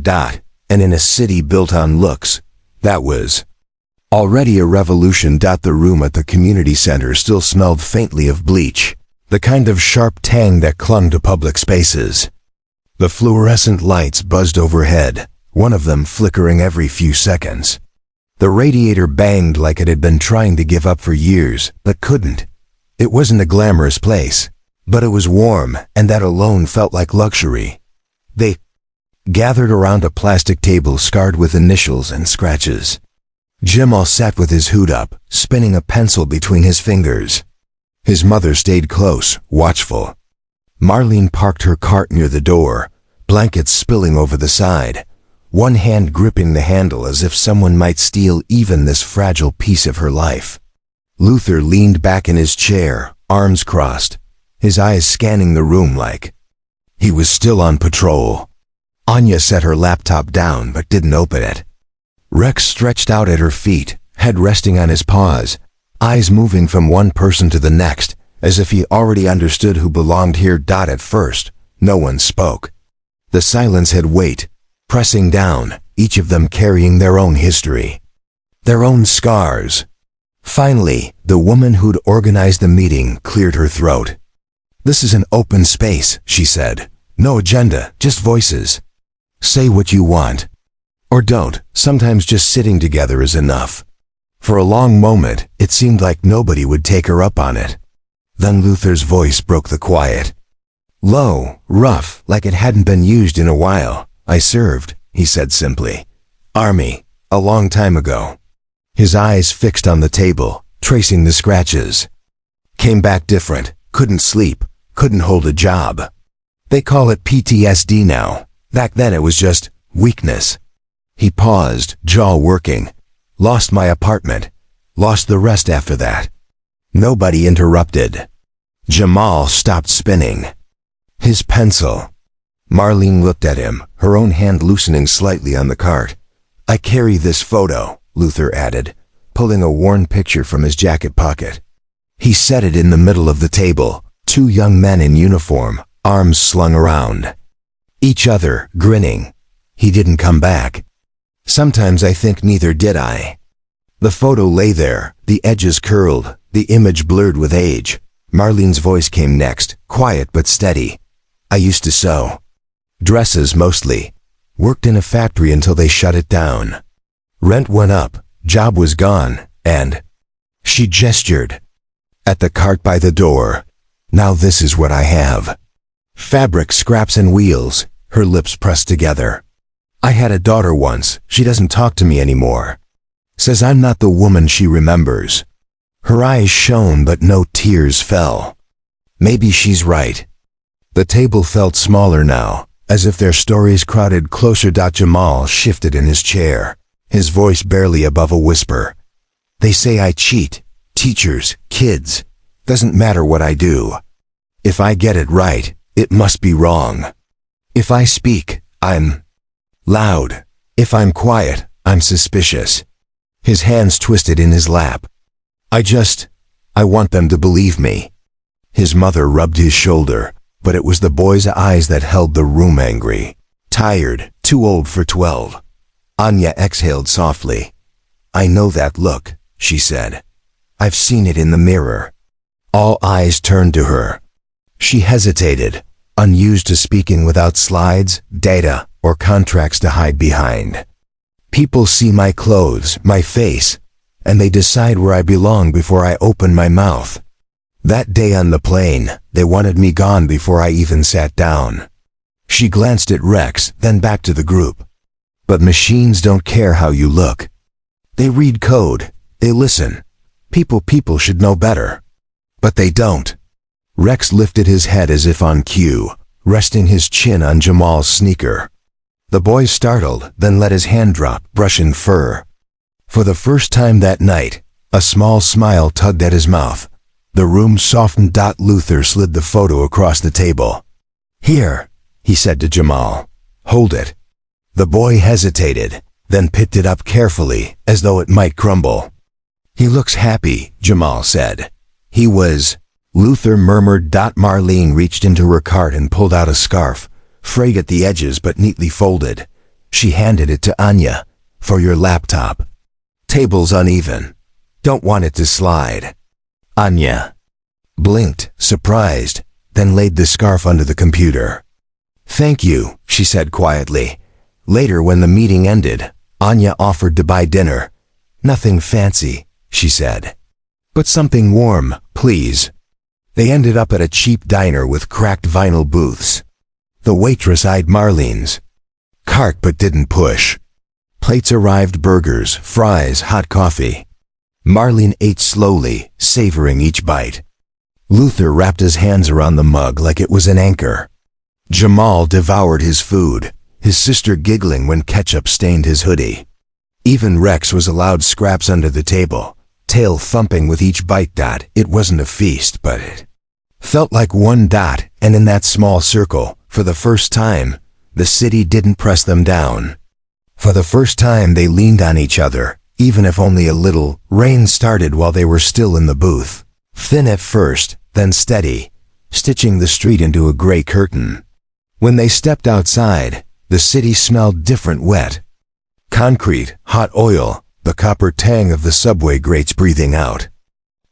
And in a city built on looks, that was already a revolution. The room at the community center still smelled faintly of bleach, the kind of sharp tang that clung to public spaces. The fluorescent lights buzzed overhead, one of them flickering every few seconds. The radiator banged like it had been trying to give up for years, but couldn't. It wasn't a glamorous place, but it was warm, and that alone felt like luxury. They gathered around a plastic table scarred with initials and scratches. Jamal sat with his hood up, spinning a pencil between his fingers. His mother stayed close, watchful. Marlene parked her cart near the door, blankets spilling over the side, one hand gripping the handle as if someone might steal even this fragile piece of her life. Luther leaned back in his chair, arms crossed, his eyes scanning the room like he was still on patrol. Anya set her laptop down but didn't open it. Rex stretched out at her feet, head resting on his paws, eyes moving from one person to the next, as if he already understood who belonged here. At first, no one spoke. The silence had weight, pressing down, each of them carrying their own history, their own scars. Finally, the woman who'd organized the meeting cleared her throat. "This is an open space," she said. "No agenda, just voices. Say what you want. Or don't. Sometimes just sitting together is enough." For a long moment, it seemed like nobody would take her up on it. Then Luther's voice broke the quiet. Low, rough, like it hadn't been used in a while. "I served," he said simply. "Army, a long time ago." His eyes fixed on the table, tracing the scratches. "Came back different, couldn't sleep, couldn't hold a job. They call it PTSD now. Back then it was just weakness." He paused, jaw working. "Lost my apartment. Lost the rest after that." Nobody interrupted. Jamal stopped spinning. His pencil. Marlene looked at him, her own hand loosening slightly on the cart. "I carry this photo," Luther added, pulling a worn picture from his jacket pocket. He set it in the middle of the table, two young men in uniform, arms slung around each other, grinning. "He didn't come back. Sometimes I think neither did I." The photo lay there, the edges curled, the image blurred with age. Marlene's voice came next, quiet but steady. "I used to sew. Dresses mostly. Worked in a factory until they shut it down. Rent went up, job was gone, and..." She gestured at the cart by the door. "Now this is what I have. Fabric scraps and wheels," her lips pressed together. "I had a daughter once, she doesn't talk to me anymore. Says I'm not the woman she remembers." Her eyes shone but no tears fell. Maybe she's right. The table felt smaller now, as if their stories crowded closer. Jamal shifted in his chair, his voice barely above a whisper. "They say I cheat. Teachers, kids. Doesn't matter what I do. If I get it right, it must be wrong. If I speak, I'm loud. If I'm quiet, I'm suspicious." His hands twisted in his lap. I want them to believe me." His mother rubbed his shoulder, but it was the boy's eyes that held the room angry. "Tired, too old for 12. Anya exhaled softly. "I know that look," she said. "I've seen it in the mirror." All eyes turned to her. She hesitated, unused to speaking without slides, data, or contracts to hide behind. "People see my clothes, my face, and they decide where I belong before I open my mouth. That day on the plane, they wanted me gone before I even sat down." She glanced at Rex, then back to the group. "But machines don't care how you look. They read code, they listen. People should know better. But they don't." Rex lifted his head as if on cue, resting his chin on Jamal's sneaker. The boy startled, then let his hand drop, brushing fur. For the first time that night, a small smile tugged at his mouth. The room softened. Luther slid the photo across the table. "Here," he said to Jamal. "Hold it." The boy hesitated, then picked it up carefully, as though it might crumble. "He looks happy," Jamal said. "He was..." Luther murmured. Marlene reached into her cart and pulled out a scarf, frayed at the edges but neatly folded. She handed it to Anya. "For your laptop. Table's uneven. Don't want it to slide." Anya blinked, surprised, then laid the scarf under the computer. "Thank you," she said quietly. Later, when the meeting ended, Anya offered to buy dinner. "Nothing fancy," she said. "But something warm, please." They ended up at a cheap diner with cracked vinyl booths. The waitress eyed Marlene's cart but didn't push. Plates arrived: burgers, fries, hot coffee. Marlene ate slowly, savoring each bite. Luther wrapped his hands around the mug like it was an anchor. Jamal devoured his food, his sister giggling when ketchup stained his hoodie. Even Rex was allowed scraps under the table, tail thumping with each bite. It wasn't a feast, but it Felt like one dot, and in that small circle, for the first time, the city didn't press them down. For the first time they leaned on each other, even if only a little. Rain started while they were still in the booth. Thin at first, then steady, stitching the street into a gray curtain. When they stepped outside, the city smelled different, wet. Concrete, hot oil, the copper tang of the subway grates breathing out.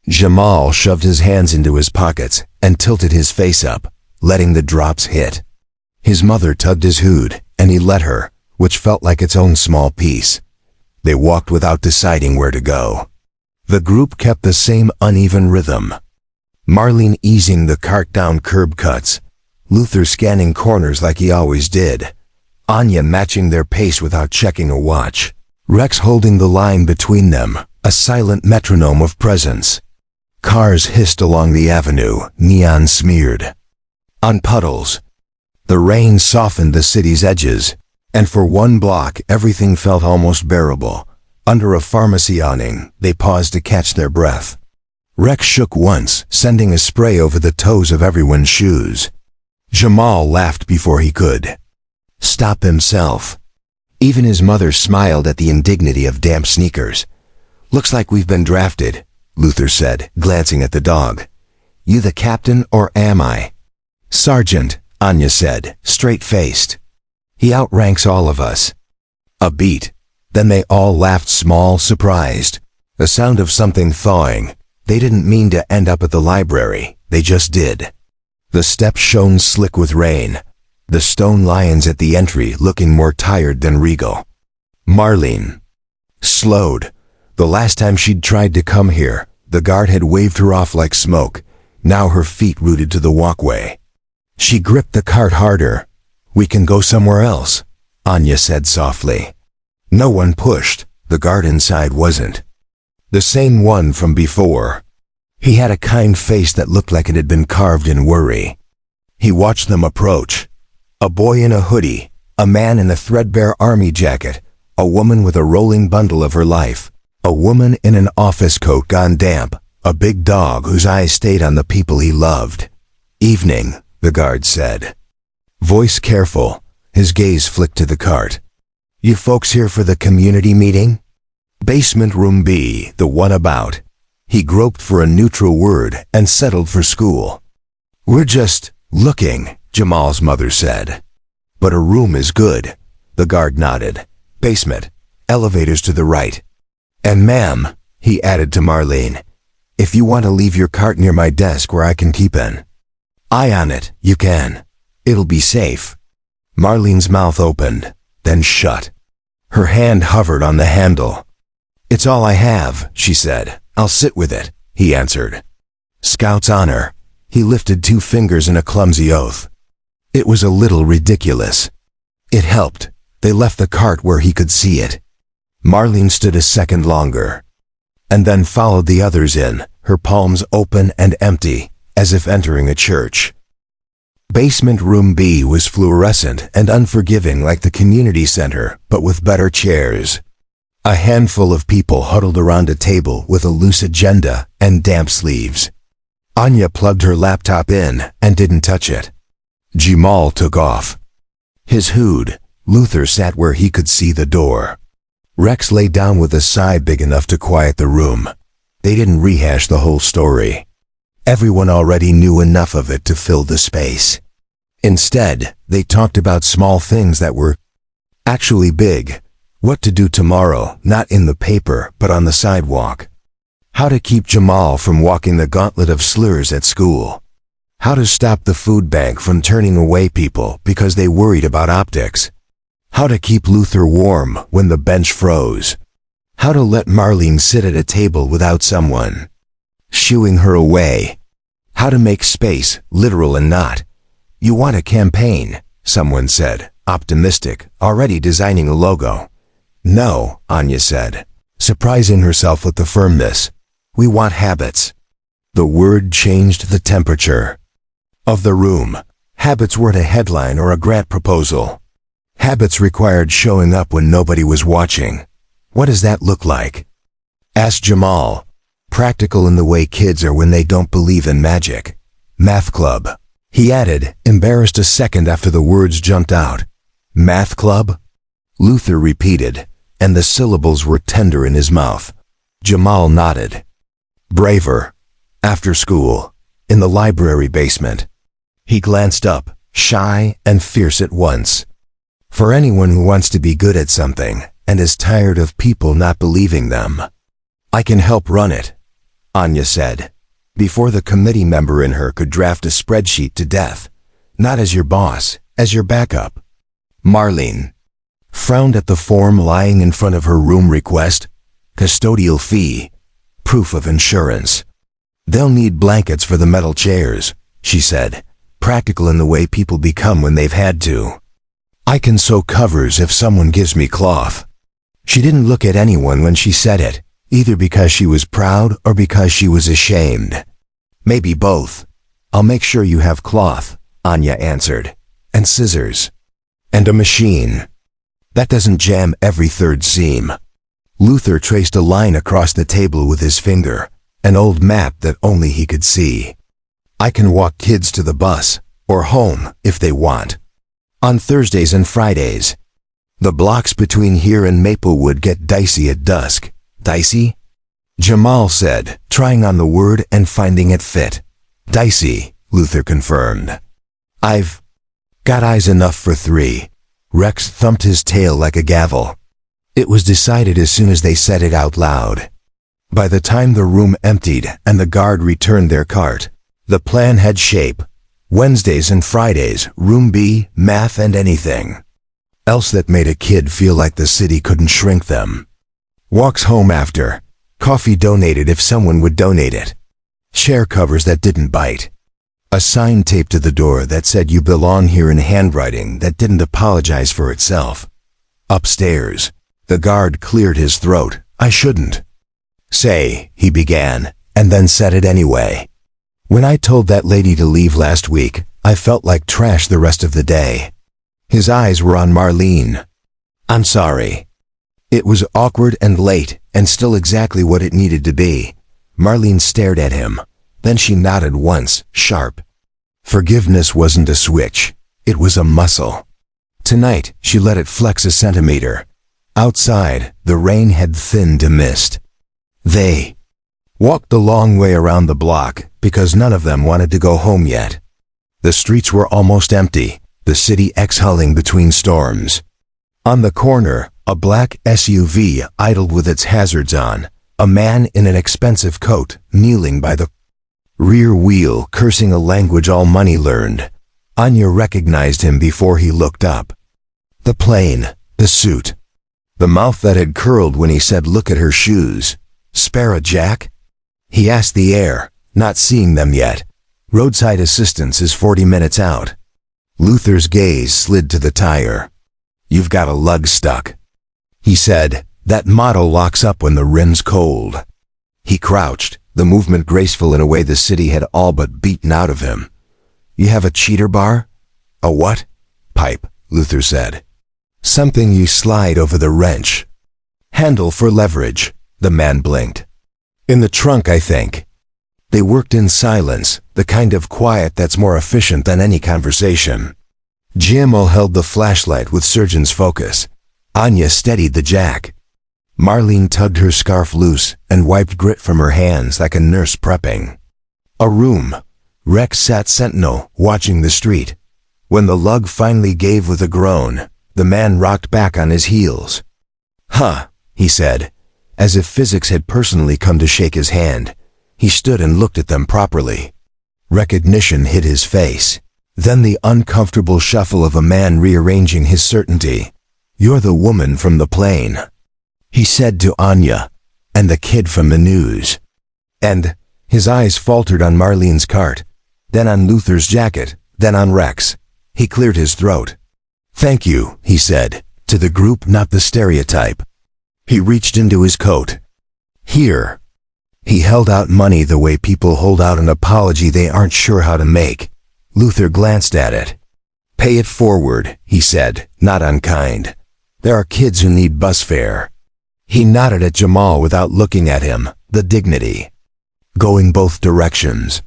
Jamal shoved his hands into his pockets and tilted his face up, letting the drops hit. His mother tugged his hood, and he let her, which felt like its own small piece. They walked without deciding where to go. The group kept the same uneven rhythm. Marlene easing the cart down curb cuts, Luther scanning corners like he always did, Anya matching their pace without checking a watch, Rex holding the line between them, a silent metronome of presence. Cars hissed along the avenue, neon smeared. On puddles. The rain softened the city's edges, and for one block everything felt almost bearable. Under a pharmacy awning, they paused to catch their breath. Rex shook once, sending a spray over the toes of everyone's shoes. Jamal laughed before he could stop himself. Even his mother smiled at the indignity of damp sneakers. "Looks like we've been drafted," Luther said, glancing at the dog. "You the captain, or am I?" "Sergeant," Anya said, straight-faced. "He outranks all of us." A beat. Then they all laughed, small, surprised. The sound of something thawing. They didn't mean to end up at the library, they just did. The steps shone slick with rain, the stone lions at the entry looking more tired than regal. Marlene slowed. The last time she'd tried to come here, the guard had waved her off like smoke. Now her feet rooted to the walkway. She gripped the cart harder. "We can go somewhere else," Anya said softly. No one pushed. The guard inside wasn't the same one from before. He had a kind face that looked like it had been carved in worry. He watched them approach. A boy in a hoodie, a man in a threadbare army jacket, a woman with a rolling bundle of her life, a woman in an office coat gone damp, a big dog whose eyes stayed on the people he loved. "Evening," the guard said. Voice careful, his gaze flicked to the cart. "You folks here for the community meeting?" "Basement room B, the one about." He groped for a neutral word and settled for school. "We're just looking," Jamal's mother said. "But a room is good." The guard nodded. "Basement, elevators to the right. And ma'am," he added to Marlene, "if you want to leave your cart near my desk where I can keep an eye on it, you can. It'll be safe." Marlene's mouth opened, then shut. Her hand hovered on the handle. "It's all I have," she said. "I'll sit with it," he answered. "Scout's honor." He lifted 2 fingers in a clumsy oath. It was a little ridiculous. It helped. They left the cart where he could see it. Marlene stood a second longer, and then followed the others in, her palms open and empty, as if entering a church. Basement room B was fluorescent and unforgiving like the community center, but with better chairs. A handful of people huddled around a table with a loose agenda and damp sleeves. Anya plugged her laptop in and didn't touch it. Jamal took off his hood. Luther sat where he could see the door. Rex lay down with a sigh big enough to quiet the room. They didn't rehash the whole story. Everyone already knew enough of it to fill the space. Instead, they talked about small things that were actually big. What to do tomorrow, not in the paper, but on the sidewalk. How to keep Jamal from walking the gauntlet of slurs at school. How to stop the food bank from turning away people because they worried about optics. How to keep Luther warm when the bench froze. How to let Marlene sit at a table without someone shooing her away. How to make space, literal and not. "You want a campaign," someone said, optimistic, already designing a logo. "No," Anya said, surprising herself with the firmness. "We want habits." The word changed the temperature of the room. Habits weren't a headline or a grant proposal. Habits required showing up when nobody was watching. "What does that look like?" asked Jamal. "Practical in the way kids are when they don't believe in magic. Math club, he added, embarrassed a second after the words jumped out. Math club? Luther repeated, and the syllables were tender in his mouth. Jamal nodded. Braver. After school. In the library basement. He glanced up, shy and fierce at once. For anyone who wants to be good at something and is tired of people not believing them. I can help run it, Anya said, before the committee member in her could draft a spreadsheet to death. Not as your boss, as your backup. Marlene frowned at the form lying in front of her room. Request, custodial fee, proof of insurance. They'll need blankets for the metal chairs, she said, practical in the way people become when they've had to. I can sew covers if someone gives me cloth. She didn't look at anyone when she said it, either because she was proud or because she was ashamed. Maybe both. I'll make sure you have cloth, Anya answered, and scissors. And a machine. That doesn't jam every third seam. Luther traced a line across the table with his finger, an old map that only he could see. I can walk kids to the bus, or home, if they want. On Thursdays and Fridays. The blocks between here and Maplewood get dicey at dusk. Dicey? Jamal said, trying on the word and finding it fit. Dicey, Luther confirmed. I've got eyes enough for 3. Rex thumped his tail like a gavel. It was decided as soon as they said it out loud. By the time the room emptied and the guard returned their cart, the plan had shape. Wednesdays and Fridays, room B, math and anything else that made a kid feel like the city couldn't shrink them. Walks home after. Coffee donated if someone would donate it. Chair covers that didn't bite. A sign taped to the door that said you belong here in handwriting that didn't apologize for itself. Upstairs, the guard cleared his throat. I shouldn't say, he began, and then said it anyway. When I told that lady to leave last week, I felt like trash the rest of the day. His eyes were on Marlene. I'm sorry. It was awkward and late, and still exactly what it needed to be. Marlene stared at him. Then she nodded once, sharp. Forgiveness wasn't a switch. It was a muscle. Tonight, she let it flex a centimeter. Outside, the rain had thinned to mist. They walked the long way around the block because none of them wanted to go home yet. The streets were almost empty, the city exhaling between storms. On the corner, a black SUV idled with its hazards on, a man in an expensive coat kneeling by the rear wheel cursing a language all money learned. Anya recognized him before he looked up. The plane, the suit, the mouth that had curled when he said look at her shoes. Spare a jack? He asked the air, not seeing them yet. Roadside assistance is 40 minutes out. Luther's gaze slid to the tire. You've got a lug stuck, he said. That motto locks up when the rim's cold. He crouched, the movement graceful in a way the city had all but beaten out of him. You have a cheater bar? A what? Pipe, Luther said. Something you slide over the wrench. Handle for leverage, the man blinked. In the trunk, I think. They worked in silence, the kind of quiet that's more efficient than any conversation. Jamal held the flashlight with surgeon's focus. Anya steadied the jack. Marlene tugged her scarf loose and wiped grit from her hands like a nurse prepping. A room. Rex sat sentinel, watching the street. When the lug finally gave with a groan, the man rocked back on his heels. Huh, he said, as if physics had personally come to shake his hand. He stood and looked at them properly. Recognition hit his face. Then the uncomfortable shuffle of a man rearranging his certainty. You're the woman from the plane, he said to Anya, and the kid from the news. And his eyes faltered on Marlene's cart, then on Luther's jacket, then on Rex. He cleared his throat. Thank you, he said, to the group, not the stereotype. He reached into his coat. Here. He held out money the way people hold out an apology they aren't sure how to make. Luther glanced at it. Pay it forward, he said, not unkind. There are kids who need bus fare. He nodded at Jamal without looking at him, the dignity. Going both directions.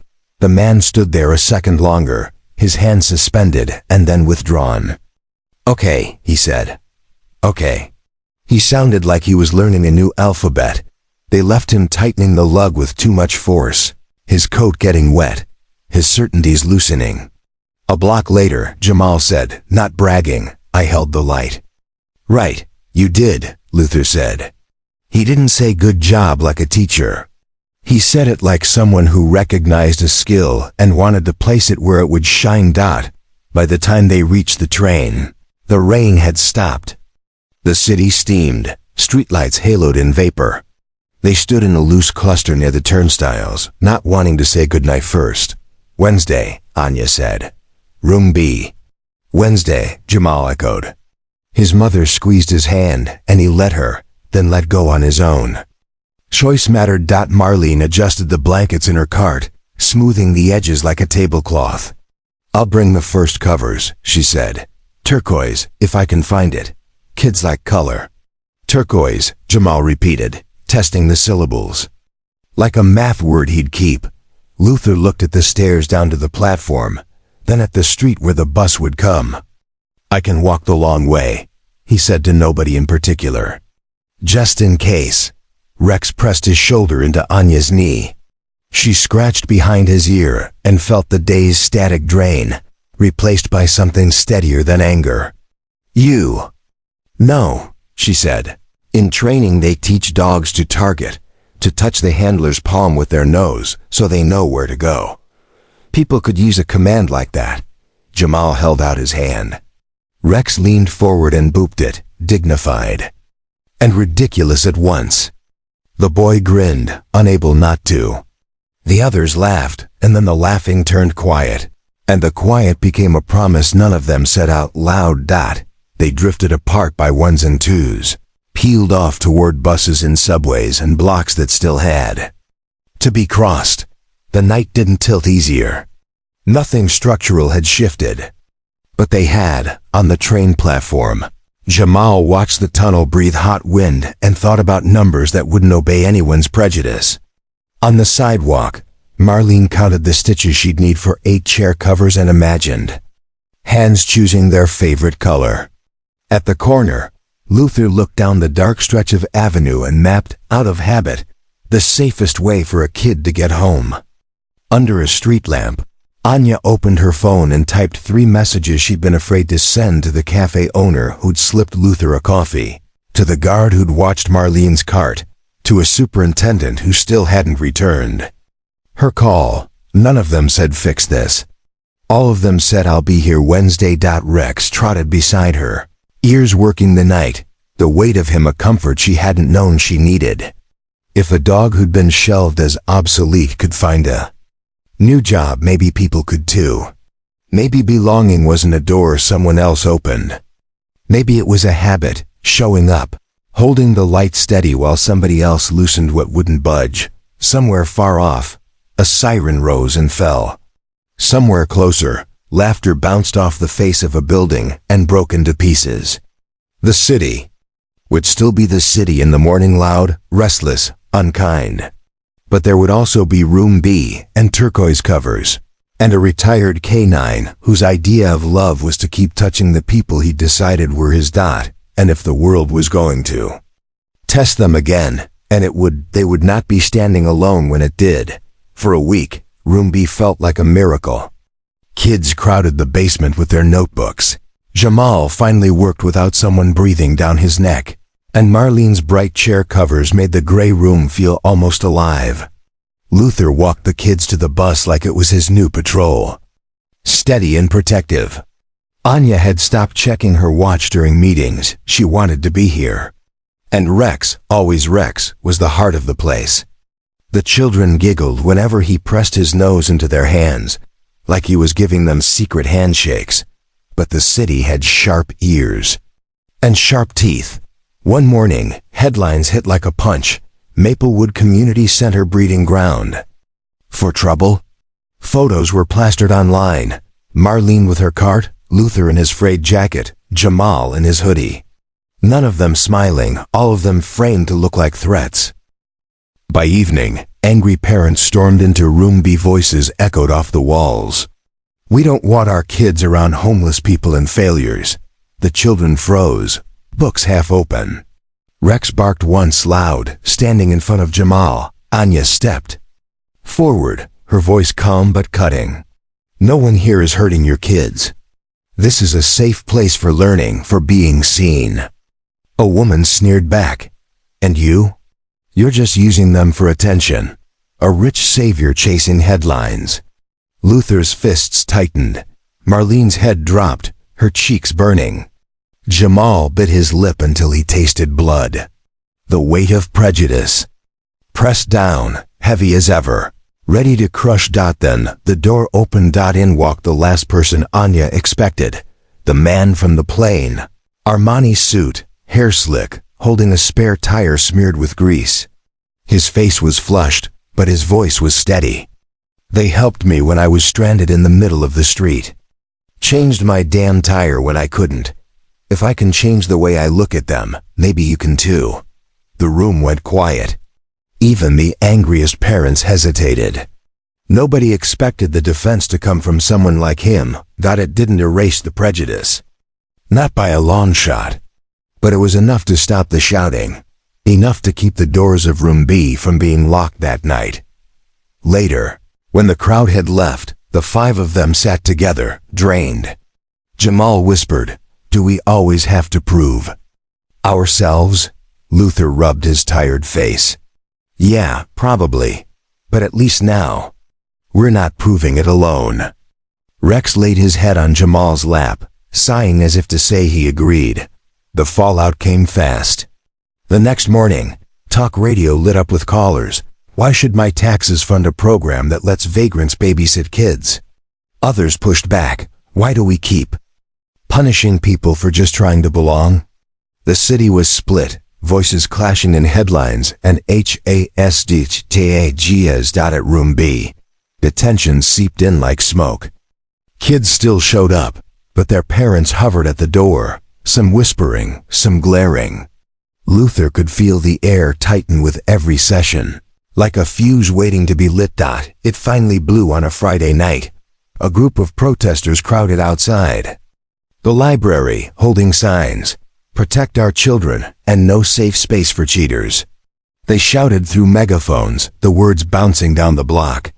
The man stood there a second longer, his hand suspended and then withdrawn. "Okay," he said. "Okay." He sounded like he was learning a new alphabet. They left him tightening the lug with too much force, his coat getting wet, his certainties loosening. A block later, Jamal said, not bragging, "I held the light." "Right, you did," Luther said. He didn't say good job like a teacher. He said it like someone who recognized a skill and wanted to place it where it would shine. By the time they reached the train, the rain had stopped. The city steamed, streetlights haloed in vapor. They stood in a loose cluster near the turnstiles, not wanting to say goodnight first. "Wednesday," Anya said. "Room B." "Wednesday," Jamal echoed. His mother squeezed his hand, and he let her, then let go on his own. Choice mattered. Marlene adjusted the blankets in her cart, smoothing the edges like a tablecloth. "I'll bring the first covers," she said. "Turquoise, if I can find it. Kids like color." "Turquoise," Jamal repeated, testing the syllables. Like a math word he'd keep. Luther looked at the stairs down to the platform, then at the street where the bus would come. "I can walk the long way," he said to nobody in particular. "Just in case." Rex pressed his shoulder into Anya's knee. She scratched behind his ear and felt the day's static drain, replaced by something steadier than anger. "You." "No," she said. "In training they teach dogs to target, to touch the handler's palm with their nose so they know where to go. People could use a command like that." Jamal held out his hand. Rex leaned forward and booped it, dignified and ridiculous at once. The boy grinned, unable not to. The others laughed, and then the laughing turned quiet, and the quiet became a promise none of them said out loud. They drifted apart by ones and twos, peeled off toward buses and subways and blocks that still had to be crossed. The night didn't tilt easier. Nothing structural had shifted. But they had, on the train platform. Jamal watched the tunnel breathe hot wind and thought about numbers that wouldn't obey anyone's prejudice. On the sidewalk, Marlene counted the stitches she'd need for 8 chair covers and imagined hands choosing their favorite color. At the corner, Luther looked down the dark stretch of avenue and mapped, out of habit, the safest way for a kid to get home. Under a street lamp, Anya opened her phone and typed 3 messages she'd been afraid to send to the cafe owner who'd slipped Luther a coffee, to the guard who'd watched Marlene's cart, to a superintendent who still hadn't returned. Her call, none of them said fix this. All of them said I'll be here Wednesday. Rex trotted beside her, ears working the night, the weight of him a comfort she hadn't known she needed. If a dog who'd been shelved as obsolete could find a new job, maybe people could too. Maybe belonging wasn't a door someone else opened. Maybe it was a habit, showing up, holding the light steady while somebody else loosened what wouldn't budge. Somewhere far off, a siren rose and fell. Somewhere closer, laughter bounced off the face of a building and broke into pieces. The city would still be the city in the morning, loud, restless, unkind. But there would also be Room B and turquoise covers, and a retired canine whose idea of love was to keep touching the people he decided were his dot, and if the world was going to test them again, and they would not be standing alone when it did. For a week, Room B felt like a miracle. Kids crowded the basement with their notebooks. Jamal finally worked without someone breathing down his neck, and Marlene's bright chair covers made the gray room feel almost alive. Luther walked the kids to the bus like it was his new patrol. Steady and protective. Anya had stopped checking her watch during meetings. She wanted to be here. And Rex, always Rex, was the heart of the place. The children giggled whenever he pressed his nose into their hands, like he was giving them secret handshakes. But the city had sharp ears and sharp teeth. One morning, headlines hit like a punch. Maplewood Community Center breeding ground for trouble. Photos were plastered online. Marlene with her cart, Luther in his frayed jacket, Jamal in his hoodie. None of them smiling, all of them framed to look like threats. By evening, angry parents stormed into room B. Voices echoed off the walls. "We don't want our kids around homeless people and failures." The children froze, books half open. Rex barked once loud, standing in front of Jamal. Anya stepped forward, her voice calm but cutting. "No one here is hurting your kids. This is a safe place for learning, for being seen." A woman sneered back. "And you? You're just using them for attention. A rich savior chasing headlines." Luther's fists tightened. Marlene's head dropped, her cheeks burning. Jamal bit his lip until he tasted blood. The weight of prejudice. Pressed down, heavy as ever, ready to crush. Then, the door opened. In walked the last person Anya expected. The man from the plane. Armani suit, hair slick, holding a spare tire smeared with grease. His face was flushed, but his voice was steady. "They helped me when I was stranded in the middle of the street. Changed my damn tire when I couldn't. If I can change the way I look at them, maybe you can too." The room went quiet. Even the angriest parents hesitated. Nobody expected the defense to come from someone like him. It didn't erase the prejudice. Not by a long shot. But it was enough to stop the shouting. Enough to keep the doors of room B from being locked that night. Later, when the crowd had left, the five of them sat together, drained. Jamal whispered, "Do we always have to prove ourselves?" Luther rubbed his tired face. "Yeah, probably. But at least now, we're not proving it alone." Rex laid his head on Jamal's lap, sighing as if to say he agreed. The fallout came fast. The next morning, talk radio lit up with callers. "Why should my taxes fund a program that lets vagrants babysit kids?" Others pushed back. "Why do we keep punishing people for just trying to belong?" The city was split, voices clashing in headlines and HASDTAGs. At room B, the tension seeped in like smoke. Kids still showed up, but their parents hovered at the door, some whispering, some glaring. Luther could feel the air tighten with every session, like a fuse waiting to be lit. It finally blew on a Friday night. A group of protesters crowded outside the library, holding signs, "Protect our children," and "No safe space for cheaters." They shouted through megaphones, the words bouncing down the block.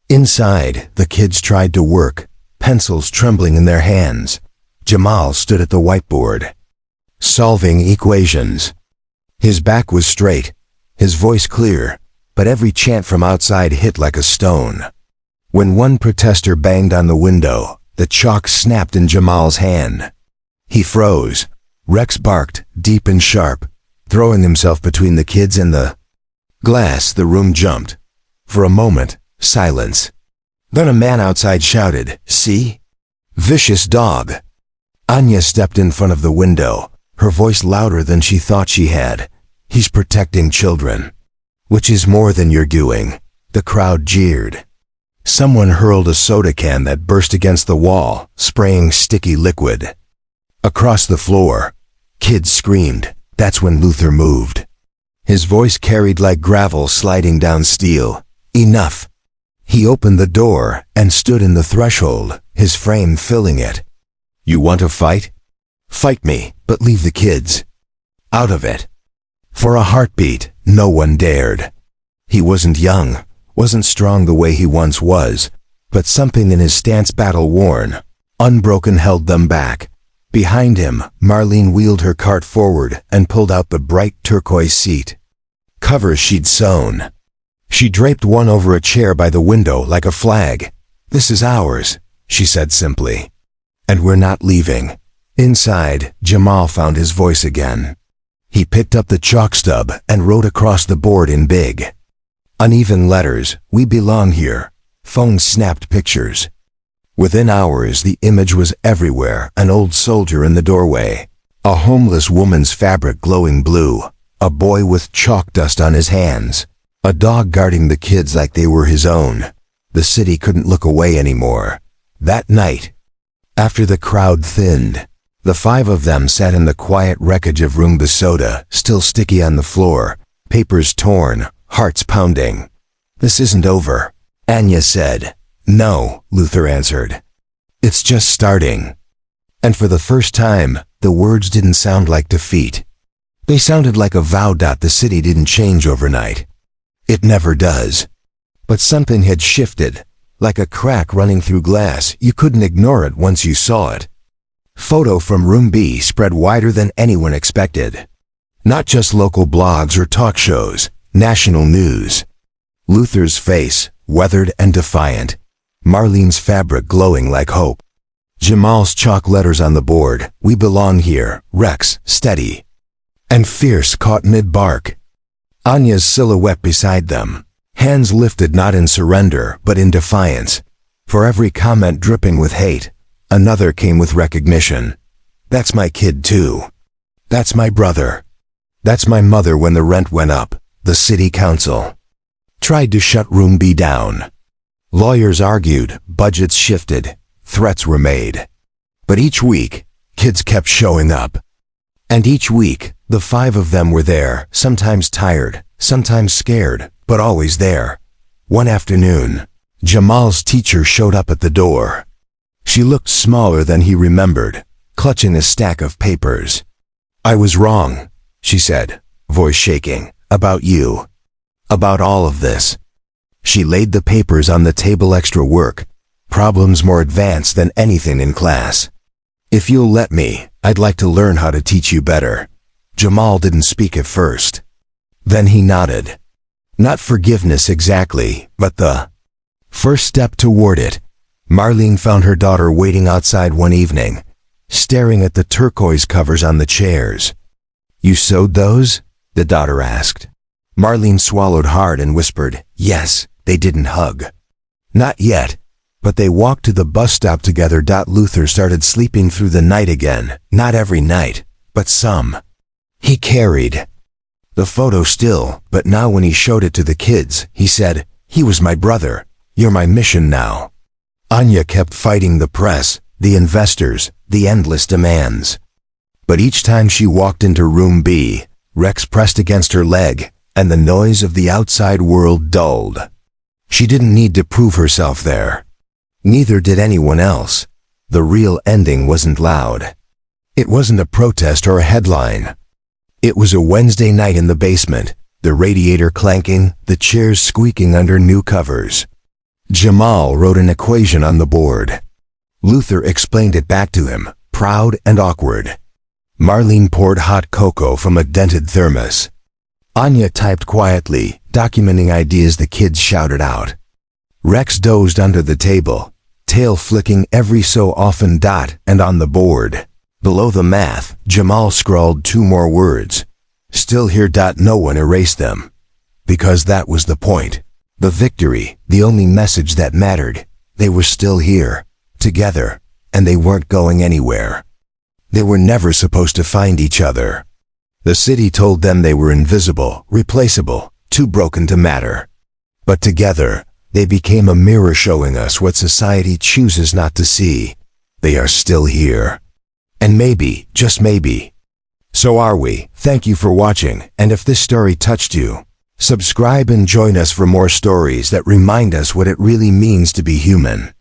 Inside, the kids tried to work, pencils trembling in their hands. Jamal stood at the whiteboard, solving equations. His back was straight, his voice clear, but every chant from outside hit like a stone. When one protester banged on the window, the chalk snapped in Jamal's hand. He froze. Rex barked, deep and sharp, throwing himself between the kids and the glass. The room jumped. For a moment, silence. Then a man outside shouted, "See? Vicious dog." Anya stepped in front of the window, her voice louder than she thought she had. "He's protecting children." "Which is more than you're doing." The crowd jeered. Someone hurled a soda can that burst against the wall, spraying sticky liquid. Across the floor, kids screamed. That's when Luther moved. His voice carried like gravel sliding down steel. "Enough." He opened the door and stood in the threshold, his frame filling it. "You want to fight? Fight me, but leave the kids out of it." For a heartbeat, no one dared. He wasn't young, wasn't strong the way he once was, but something in his stance, battle-worn, unbroken, held them back. Behind him, Marlene wheeled her cart forward and pulled out the bright turquoise seat covers she'd sewn. She draped one over a chair by the window like a flag. "This is ours," she said simply. "And we're not leaving." Inside, Jamal found his voice again. He picked up the chalk stub and wrote across the board in big, uneven letters, "We belong here." Phone snapped pictures. Within hours, the image was everywhere: an old soldier in the doorway, a homeless woman's fabric glowing blue, a boy with chalk dust on his hands, a dog guarding the kids like they were his own. The city couldn't look away anymore. That night, after the crowd thinned, the five of them sat in the quiet wreckage of room B, soda still sticky on the floor, papers torn, hearts pounding. "This isn't over," Anya said. "No," Luther answered. "It's just starting." And for the first time, the words didn't sound like defeat. They sounded like a vow. The city didn't change overnight. It never does. But something had shifted, like a crack running through glass. You couldn't ignore it once you saw it. Photo from Room B spread wider than anyone expected. Not just local blogs or talk shows, national news. Luther's face, weathered and defiant. Marlene's fabric glowing like hope. Jamal's chalk letters on the board, "We belong here, Rex, steady." And fierce caught mid-bark. Anya's silhouette beside them, hands lifted not in surrender but in defiance. For every comment dripping with hate, another came with recognition. "That's my kid too. That's my brother. That's my mother." When the rent went up, the city council tried to shut Room B down. Lawyers argued, budgets shifted, threats were made. But each week, kids kept showing up. And each week, the 5 of them were there, sometimes tired, sometimes scared, but always there. One afternoon, Jamal's teacher showed up at the door. She looked smaller than he remembered, clutching a stack of papers. "I was wrong," she said, voice shaking, "about you. About all of this." She laid the papers on the table. "Extra work. Problems more advanced than anything in class. If you'll let me, I'd like to learn how to teach you better." Jamal didn't speak at first. Then he nodded. Not forgiveness exactly, but the first step toward it. Marlene found her daughter waiting outside one evening, staring at the turquoise covers on the chairs. "You sewed those?" the daughter asked. Marlene swallowed hard and whispered, "Yes." They didn't hug. Not yet. But they walked to the bus stop together. Luther started sleeping through the night again. Not every night, but some. He carried the photo still, but now when he showed it to the kids, he said, "He was my brother. You're my mission now." Anya kept fighting the press, the investors, the endless demands. But each time she walked into Room B, Rex pressed against her leg, and the noise of the outside world dulled. She didn't need to prove herself there. Neither did anyone else. The real ending wasn't loud. It wasn't a protest or a headline. It was a Wednesday night in the basement, the radiator clanking, the chairs squeaking under new covers. Jamal wrote an equation on the board. Luther explained it back to him, proud and awkward. Marlene poured hot cocoa from a dented thermos. Anya typed quietly, documenting ideas the kids shouted out. Rex dozed under the table, tail flicking every so often. And on the board, below the math, Jamal scrawled 2 more words. "Still here." No one erased them. Because that was the point. The victory, the only message that mattered. They were still here, together, and they weren't going anywhere. They were never supposed to find each other. The city told them they were invisible, replaceable, too broken to matter. But together, they became a mirror showing us what society chooses not to see. They are still here. And maybe, just maybe, so are we. Thank you for watching, and if this story touched you, subscribe and join us for more stories that remind us what it really means to be human.